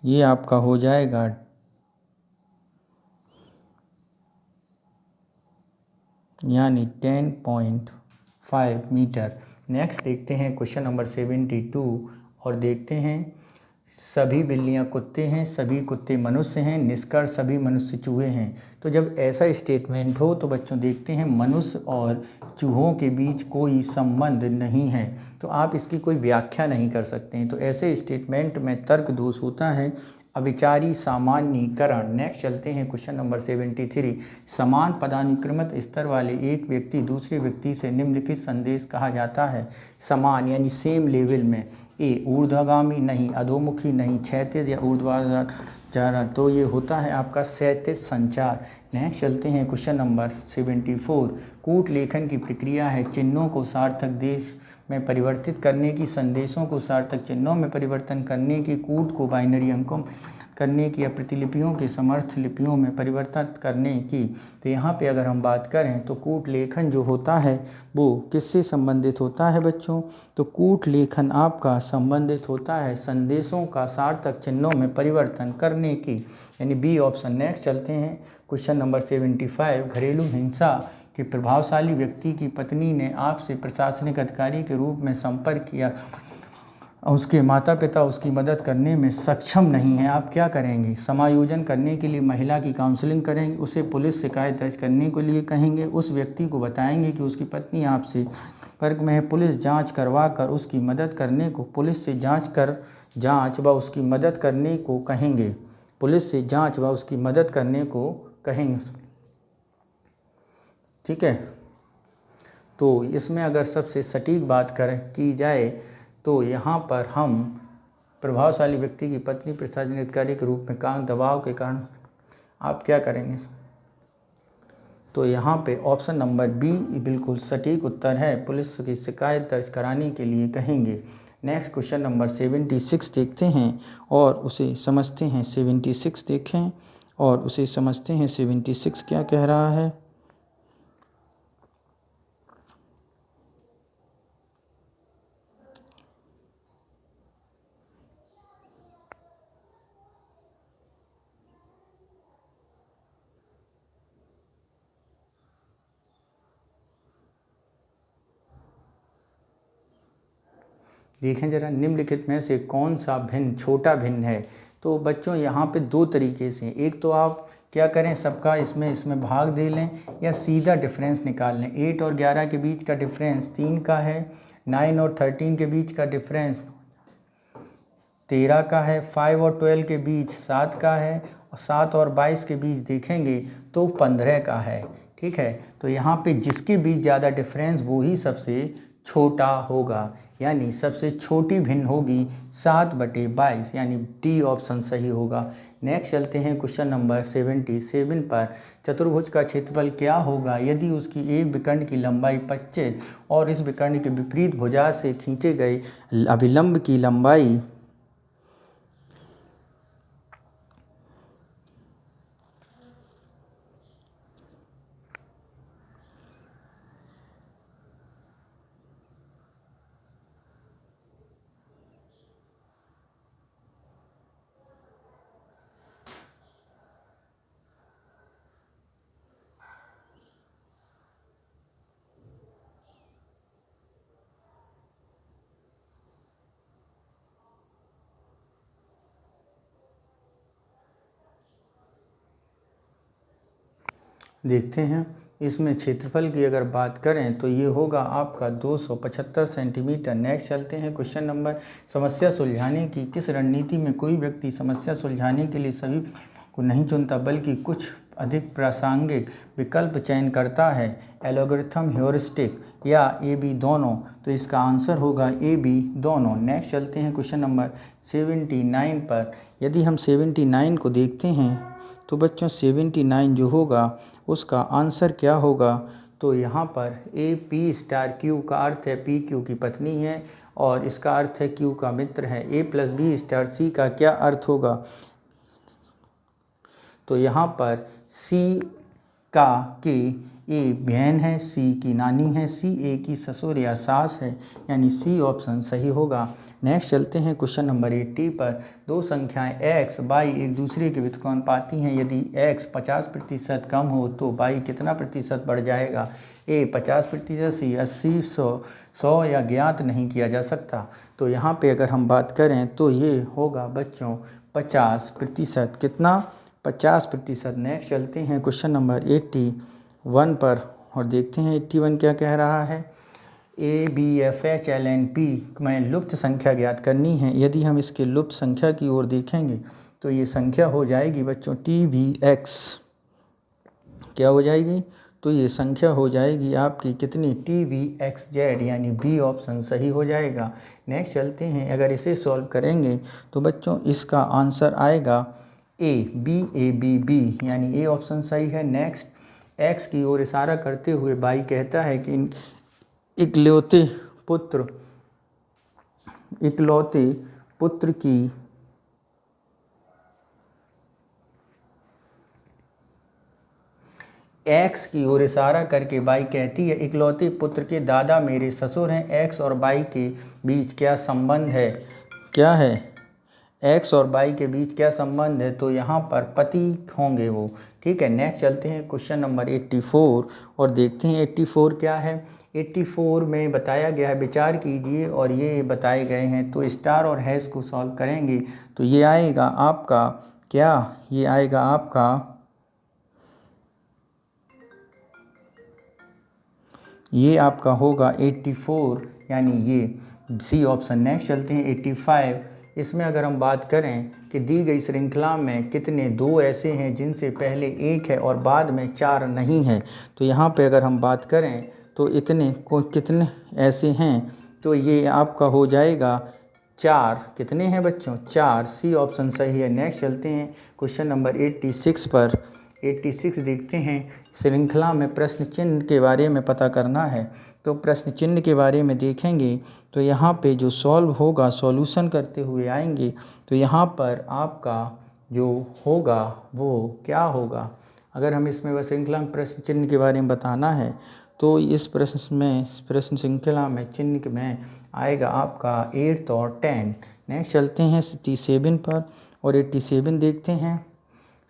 ये आपका हो जाएगा यानी 10.5 मीटर। नेक्स्ट देखते हैं क्वेश्चन नंबर 72 और देखते हैं सभी बिल्लियां कुत्ते हैं, सभी कुत्ते मनुष्य हैं, निष्कर्ष सभी मनुष्य चूहे हैं। तो जब ऐसा स्टेटमेंट हो तो बच्चों देखते हैं मनुष्य और चूहों के बीच कोई संबंध नहीं है, तो आप इसकी कोई व्याख्या नहीं कर सकते हैं। तो ऐसे स्टेटमेंट में तर्क दोष होता है, अविचारी सामान्यीकरण। नेक्स्ट चलते हैं क्वेश्चन नंबर 73। समान पदानुक्रमित स्तर वाले एक व्यक्ति दूसरे व्यक्ति से निम्नलिखित संदेश कहा जाता है। समान यानी सेम लेवल में, ए ऊर्ध्वगामी नहीं, अधोमुखी नहीं, क्षैतिज या ऊर्ध्वाधर, तो ये होता है आपका क्षैतिज संचार। नेक्स्ट चलते हैं क्वेश्चन नंबर 74। कूट लेखन की प्रक्रिया है चिन्हों को सार्थक देश में परिवर्तित करने की, संदेशों को सार्थक चिन्हों में परिवर्तन करने की, कूट को बाइनरी अंकों में करने की या प्रतिलिपियों के समर्थ लिपियों में परिवर्तित करने की। तो यहाँ पे अगर हम बात करें तो कूट लेखन जो होता है वो किससे संबंधित होता है बच्चों? तो कूट लेखन आपका संबंधित होता है संदेशों का सार्थक चिन्हों में परिवर्तन करने की, यानी बी ऑप्शन। नेक्स्ट चलते हैं क्वेश्चन नंबर 75। घरेलू हिंसा कि प्रभावशाली व्यक्ति की पत्नी ने आपसे प्रशासनिक अधिकारी के रूप में संपर्क किया, उसके माता पिता उसकी मदद करने में सक्षम नहीं हैं, आप क्या करेंगे? समायोजन करने के लिए महिला की काउंसलिंग करेंगे, उसे पुलिस शिकायत दर्ज करने के लिए कहेंगे, उस व्यक्ति को बताएंगे कि उसकी पत्नी आपसे संपर्क में है, पुलिस जांच करवा कर उसकी मदद करने को, पुलिस से जांच व उसकी मदद करने को कहेंगे, पुलिस से जांच व उसकी मदद करने को कहेंगे। ठीक है, तो इसमें अगर सबसे सटीक बात की जाए तो यहाँ पर हम प्रभावशाली व्यक्ति की पत्नी प्रशासनिक अधिकारी के रूप में काम दबाव के कारण आप क्या करेंगे? तो यहाँ पे ऑप्शन नंबर बी बिल्कुल सटीक उत्तर है, पुलिस की शिकायत दर्ज कराने के लिए कहेंगे। नेक्स्ट क्वेश्चन नंबर 76 देखते हैं और उसे समझते हैं। 76 देखें और उसे समझते हैं। 76 क्या कह रहा है? देखें जरा, निम्नलिखित में से कौन सा भिन्न छोटा भिन्न है? तो बच्चों यहाँ पे दो तरीके से, एक तो आप क्या करें, सबका इसमें भाग दे लें या सीधा डिफरेंस निकाल लें। 8 और 11 के बीच का डिफरेंस 3 का है, 9 और 13 के बीच का डिफरेंस 13 का है, 5 और 12 के बीच 7 का है, और 7 और 22 के बीच देखेंगे तो 15 का है। ठीक है, तो यहाँ पे जिसके बीच ज़्यादा डिफरेंस वो ही सबसे छोटा होगा, यानी सबसे छोटी भिन्न होगी 7/22, यानी डी ऑप्शन सही होगा। नेक्स्ट चलते हैं क्वेश्चन नंबर 77 पर। चतुर्भुज का क्षेत्रफल क्या होगा यदि उसकी एक विकर्ण की लंबाई 25 और इस विकर्ण के विपरीत भुजा से खींचे गए अभिलंब की लंबाई देखते हैं। इसमें क्षेत्रफल की अगर बात करें तो ये होगा आपका 275 सेंटीमीटर। नेक्स्ट चलते हैं क्वेश्चन नंबर। समस्या सुलझाने की किस रणनीति में कोई व्यक्ति समस्या सुलझाने के लिए सभी को नहीं चुनता बल्कि कुछ अधिक प्रासंगिक विकल्प चयन करता है? एल्गोरिथम, ह्यूरिस्टिक या ए बी दोनों? तो इसका आंसर होगा ए बी दोनों। नेक्स्ट चलते हैं क्वेश्चन नंबर 79 पर। यदि हम 79 को देखते हैं तो बच्चों 79 जो होगा उसका आंसर क्या होगा? तो यहाँ पर ए पी स्टार क्यू का अर्थ है पी क्यू की पत्नी है और इसका अर्थ है क्यू का मित्र है। ए प्लस बी स्टार सी का क्या अर्थ होगा? तो यहाँ पर सी का के ए बहन है, सी की नानी है, सी ए की ससुर या सास है, यानी सी ऑप्शन सही होगा। नेक्स्ट चलते हैं क्वेश्चन नंबर 80 पर। दो संख्याएं x, y एक दूसरे के व्युत्क्रमानुपाती हैं। यदि x 50% कम हो तो y कितना प्रतिशत बढ़ जाएगा? ए 50%, सी 80, 100 या ज्ञात नहीं किया जा सकता। तो यहाँ पे अगर हम बात करें तो ये होगा बच्चों 50%। कितना? 50%। नेक्स्ट चलते हैं क्वेश्चन नंबर 81 पर और देखते हैं 81 क्या कह रहा है। A B F H L N P में लुप्त संख्या ज्ञात करनी है। यदि हम इसके लुप्त संख्या की ओर देखेंगे तो ये संख्या हो जाएगी बच्चों टी वी एक्स। क्या हो जाएगी? तो ये संख्या हो जाएगी आपकी कितनी? टी वी एक्स जेड, यानी बी ऑप्शन सही हो जाएगा। नेक्स्ट चलते हैं। अगर इसे सॉल्व करेंगे तो बच्चों इसका आंसर आएगा ए बी बी, यानी ए ऑप्शन सही है। नेक्स्ट, एक्स की ओर इशारा करते हुए बाई कहता है कि इकलौते पुत्र की एक्स की ओर इशारा करके बाई कहती है इकलौते पुत्र के दादा मेरे ससुर हैं। एक्स और बाई के बीच क्या संबंध है? क्या है? एक्स और बाई के बीच क्या संबंध है? तो यहाँ पर पति होंगे वो। ठीक है, नेक्स्ट चलते हैं क्वेश्चन नंबर 84 और देखते हैं 84 क्या है। 84 में बताया गया है, विचार कीजिए और ये बताए गए हैं। तो स्टार और हैश को सॉल्व करेंगे तो ये आएगा आपका क्या, ये आएगा आपका ये आपका होगा 84, यानी ये सी ऑप्शन। नेक्स्ट चलते हैं 85। इसमें अगर हम बात करें कि दी गई श्रृंखला में कितने दो ऐसे हैं जिनसे पहले एक है और बाद में 4 नहीं है, तो यहाँ पे अगर हम बात करें तो कितने ऐसे हैं, तो ये आपका हो जाएगा 4। कितने हैं बच्चों? 4। सी ऑप्शन सही है। नेक्स्ट चलते हैं क्वेश्चन नंबर 86 पर। 86 देखते हैं, श्रृंखला में प्रश्न चिन्ह के बारे में पता करना है। तो प्रश्न चिन्ह के बारे में देखेंगे तो यहाँ पे जो सॉल्व होगा, सॉल्यूशन करते हुए आएंगे तो यहाँ पर आपका जो होगा वो क्या होगा। अगर हम इसमें वह श्रृंखला में प्रश्न चिन्ह के बारे में बताना है तो इस प्रश्न श्रृंखला में चिन्ह में आएगा आपका 8 और 10। नेक्स्ट चलते हैं 87 पर और 87 देखते हैं।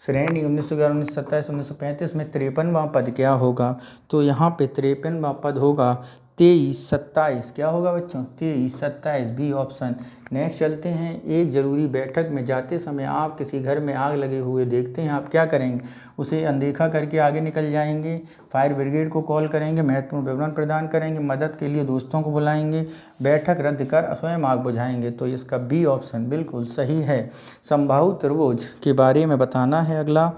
श्रेणी 1911, 1927, 1935 में 53वां पद क्या होगा। तो यहाँ पे 53वां पद होगा 23, 27। क्या होगा बच्चों? 23, 27, बी ऑप्शन। नेक्स्ट चलते हैं, एक ज़रूरी बैठक में जाते समय आप किसी घर में आग लगे हुए देखते हैं, आप क्या करेंगे? उसे अनदेखा करके आगे निकल जाएंगे, फायर ब्रिगेड को कॉल करेंगे, महत्वपूर्ण विवरण प्रदान करेंगे, मदद के लिए दोस्तों को बुलाएंगे, बैठक रद्द कर स्वयं आग बुझाएंगे। तो इसका बी ऑप्शन बिल्कुल सही है। समबाहु त्रिभुज के बारे में बताना है अगला।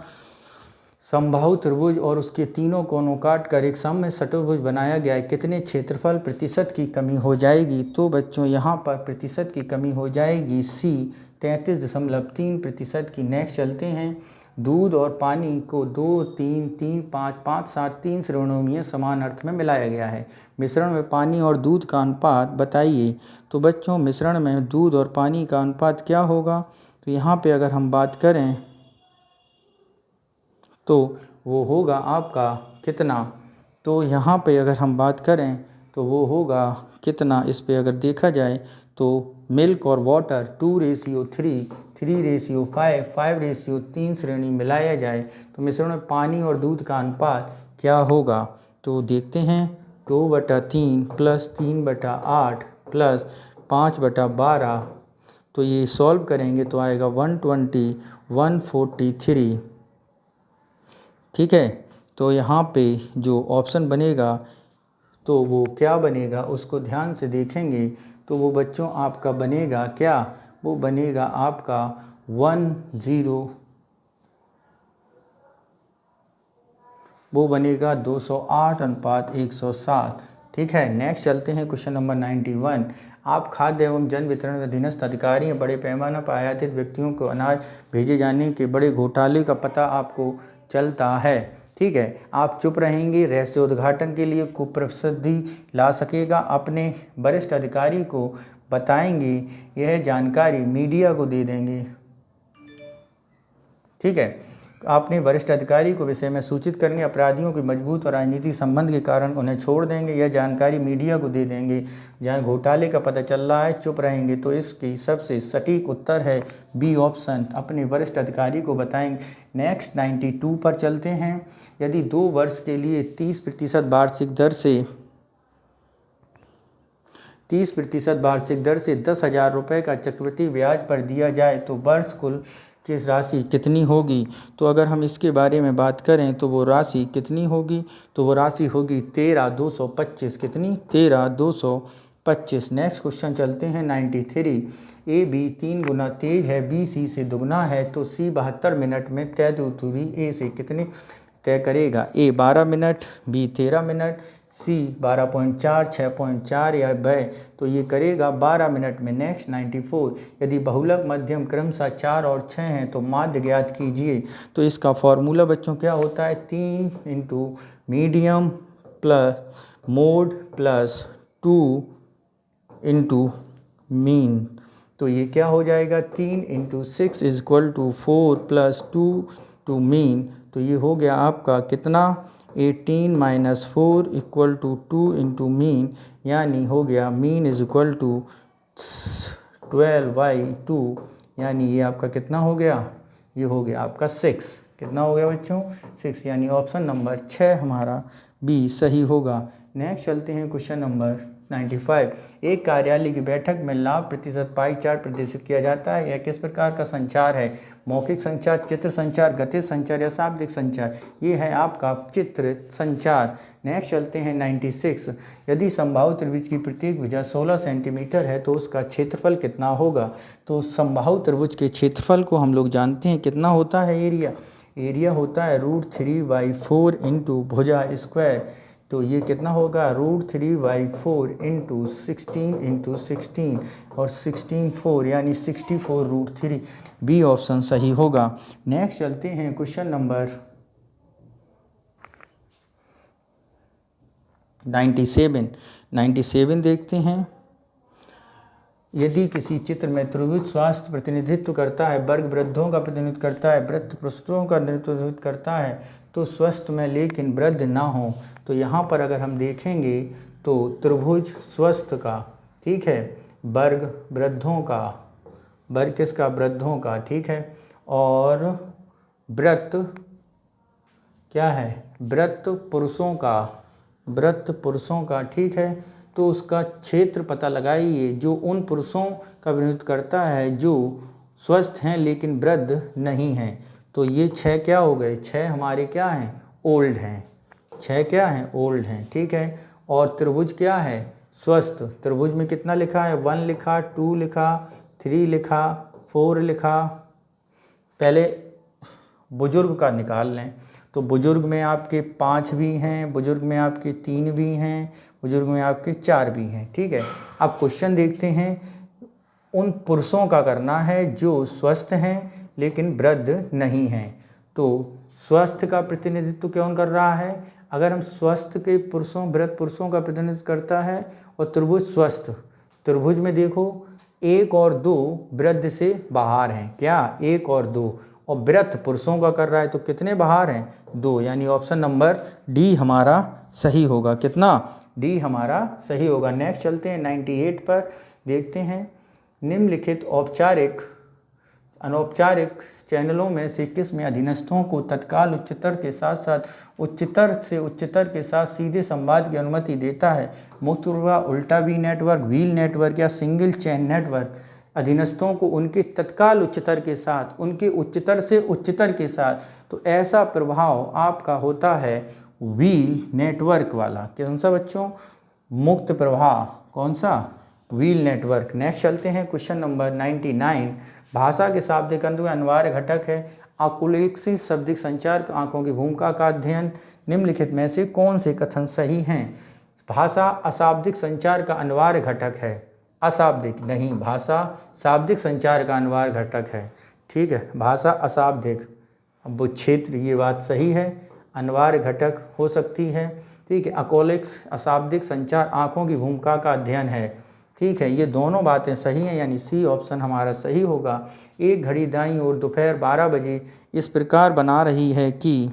समबाहु त्रिभुज और उसके तीनों कोनों काट कर एक सममित चतुर्भुज बनाया गया है, कितने क्षेत्रफल प्रतिशत की कमी हो जाएगी। तो बच्चों यहाँ पर प्रतिशत की कमी हो जाएगी सी 33.3% की। नेक्स्ट चलते हैं, दूध और पानी को 2, 3, 3, 5, 5, 7 3 श्रेणियों में समान अर्थ में मिलाया गया है। मिश्रण में पानी और दूध का अनुपात बताइए। तो बच्चों मिश्रण में दूध और पानी का अनुपात क्या होगा। तो यहाँ पे अगर हम बात करें तो वो होगा आपका कितना। तो यहाँ पे अगर हम बात करें तो वो होगा कितना, इस पे अगर देखा जाए तो मिल्क और वाटर 2:3, 3:5, 5:3 श्रेणी मिलाया जाए तो मिश्रण में पानी और दूध का अनुपात क्या होगा। तो देखते हैं 2/3 + 3/8 + 5/12। तो ये सॉल्व करेंगे तो आएगा 120, 143। ठीक है, तो यहाँ पे जो ऑप्शन बनेगा तो वो क्या बनेगा उसको ध्यान से देखेंगे तो वो बच्चों आपका बनेगा क्या, वो बनेगा आपका 208:107। ठीक है, नेक्स्ट चलते हैं क्वेश्चन नंबर 91। आप खाद्य एवं जन वितरण अधीनस्थ अधिकारी हैं, बड़े पैमाने पर आयातित व्यक्तियों को अनाज भेजे जाने के बड़े घोटाले का पता आपको चलता है। ठीक है, आप चुप रहेंगे, रहस्य उद्घाटन के लिए कुप्रसिद्धि ला सकेगा, अपने वरिष्ठ अधिकारी को बताएंगे, यह जानकारी मीडिया को दे देंगे। ठीक है, अपने वरिष्ठ अधिकारी को विषय में सूचित करेंगे, अपराधियों के मजबूत और राजनीतिक संबंध के कारण उन्हें छोड़ देंगे, यह जानकारी मीडिया को दे देंगे, जहां घोटाले का पता चल रहा है चुप रहेंगे। तो इसकी सबसे सटीक उत्तर है बी ऑप्शन, अपने वरिष्ठ अधिकारी को बताएंगे। नेक्स्ट 92 पर चलते हैं। यदि 2 वर्ष के लिए 30% वार्षिक दर से 10,000 रुपये का चक्रवृद्धि ब्याज पर दिया जाए तो वर्ष कुल की राशि कितनी होगी। तो अगर हम इसके बारे में बात करें तो वो राशि कितनी होगी, तो वो राशि होगी 13,225। कितनी? 13,225। नेक्स्ट क्वेश्चन चलते हैं 93। ए बी 3 गुना तेज है, बी सी से दुगना है, तो सी 72 मिनट में तय दूरी ए से कितनी तय करेगा। ए 12 मिनट, बी 13 मिनट, सी 12.4, 6.4 या ब, तो ये करेगा 12 मिनट में। नेक्स्ट 94। यदि बहुलक मध्यम क्रमशः 4 और 6 हैं तो माध्य ज्ञात कीजिए। तो इसका फॉर्मूला बच्चों क्या होता है, 3 × medium plus mode plus 2 × mean. तो ये क्या हो जाएगा, 3 × 6 = 4 + 2 × मीन। तो ये हो गया आपका कितना, 18 - 4 = 2 × मीन, यानी हो गया मीन = 12/2, यानी ये आपका कितना हो गया, ये हो गया आपका 6। कितना हो गया बच्चों 6, यानी ऑप्शन नंबर 6 हमारा बी सही होगा। नेक्स्ट चलते हैं क्वेश्चन नंबर 95। एक कार्यालय की बैठक में लाभ प्रतिशत पाई चार्ट प्रदर्शित किया जाता है। यह किस प्रकार का संचार है? मौखिक संचार, चित्र संचार, गतिज संचार या शाब्दिक संचार? ये है आपका चित्र संचार। नेक्स्ट चलते हैं 96। यदि समबाहु त्रिभुज की प्रत्येक भुजा 16 सेंटीमीटर है तो उसका क्षेत्रफल कितना होगा? तो समबाहु त्रिभुज के क्षेत्रफल को हम लोग जानते हैं कितना होता है एरिया होता है √3/4 इंटू भुजा स्क्वायर। तो ये कितना होगा √3/4 इंटू 16 और 16 यानी 64√3। बी ऑप्शन सही होगा। नेक्स्ट चलते हैं क्वेश्चन नंबर 97 देखते हैं। यदि किसी चित्र में त्रिभुज स्वास्थ्य प्रतिनिधित्व करता है, वर्ग वृद्धों का प्रतिनिधित्व करता है, वृत्त पृष्ठों का प्रतिनिधित्व करता है तो स्वस्थ में लेकिन वृद्ध ना हो, तो यहाँ पर अगर हम देखेंगे तो त्रिभुज स्वस्थ का, ठीक है, वर्ग वृद्धों का, वर्ग किसका? वृद्धों का, ठीक है, और वृत्त क्या है? वृत्त पुरुषों का, ठीक है। तो उसका क्षेत्र पता लगाइए जो उन पुरुषों का प्रतिनिधित्व करता है जो स्वस्थ हैं लेकिन वृद्ध नहीं हैं। तो ये 6 क्या हो गए? 6 हमारे क्या हैं? ओल्ड हैं। 6 क्या हैं? ओल्ड हैं, ठीक है। और त्रिभुज क्या है? स्वस्थ। त्रिभुज में कितना लिखा है? 1 लिखा, 2 लिखा, 3 लिखा, 4 लिखा। पहले बुजुर्ग का निकाल लें तो बुजुर्ग में आपके 5 भी हैं, बुजुर्ग में आपके 3 भी हैं, बुजुर्ग में आपके 4 भी हैं, ठीक है। अब क्वेश्चन देखते हैं। उन पुरुषों का करना है जो स्वस्थ हैं लेकिन वृद्ध नहीं हैं। तो स्वस्थ का प्रतिनिधित्व कौन कर रहा है? अगर हम स्वस्थ के पुरुषों, वृद्ध पुरुषों का प्रतिनिधित्व करता है और त्रिभुज स्वस्थ, त्रिभुज में देखो 1 और 2 वृद्ध से बाहर हैं, क्या? 1 और 2, और वृत्त पुरुषों का कर रहा है तो कितने बाहर हैं? 2, यानी ऑप्शन नंबर डी हमारा सही होगा। कितना? डी हमारा सही होगा। नेक्स्ट चलते हैं 98 पर, देखते हैं। निम्नलिखित औपचारिक अनौपचारिक चैनलों में से किस में अधीनस्थों को तत्काल उच्चतर के साथ साथ उच्चतर से उच्चतर के साथ सीधे संवाद की अनुमति देता है? मुक्त प्रवाह, उल्टा वी नेटवर्क, व्हील नेटवर्क या सिंगल चैन नेटवर्क? अधीनस्थों को उनके तत्काल उच्चतर के साथ, उनके उच्चतर से उच्चतर के साथ, तो ऐसा प्रभाव आपका होता है व्हील नेटवर्क वाला। कौन सा बच्चों? मुक्त प्रवाह। कौन सा? Wheel network. नेक्स्ट चलते हैं क्वेश्चन नंबर 99। भाषा के शाब्दिक अंत में अनिवार्य घटक है आकुलेक्सी शब्दिक संचार आंखों की भूमिका का अध्ययन। निम्नलिखित में से कौन से कथन सही हैं? भाषा अशाब्दिक संचार का अनिवार्य घटक है। अशाब्दिक नहीं, भाषा शाब्दिक संचार का अनिवार्य घटक है, ठीक है। भाषा अशाब्दिक, अब वो क्षेत्र, ये बात सही है, अनिवार्य घटक हो सकती है, ठीक है। अकोलेक्स अशाब्दिक संचार आंखों की भूमिका का अध्ययन है, ठीक है। ये दोनों बातें सही हैं, यानी सी ऑप्शन हमारा सही होगा। एक घड़ी दाईं ओर दोपहर 12 बजे इस प्रकार बना रही है कि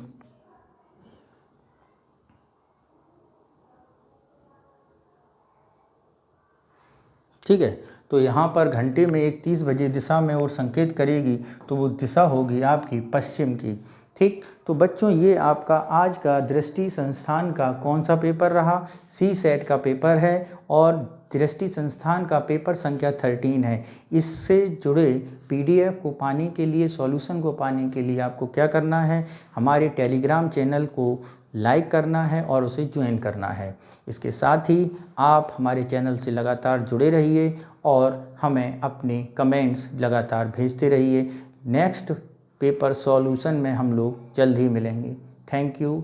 ठीक है, तो यहाँ पर घंटे में एक 30 बजे दिशा में और संकेत करेगी, तो वो दिशा होगी आपकी पश्चिम की, ठीक। तो बच्चों ये आपका आज का दृष्टि संस्थान का कौन सा पेपर रहा? सी सेट का पेपर है और दृष्टि संस्थान का पेपर संख्या 13 है। इससे जुड़े पीडीएफ को पाने के लिए, सॉल्यूशन को पाने के लिए आपको क्या करना है? हमारे टेलीग्राम चैनल को लाइक करना है और उसे ज्वाइन करना है। इसके साथ ही आप हमारे चैनल से लगातार जुड़े रहिए और हमें अपने कमेंट्स लगातार भेजते रहिए। नेक्स्ट पेपर सॉल्यूशन में हम लोग जल्द ही मिलेंगे। Thank you.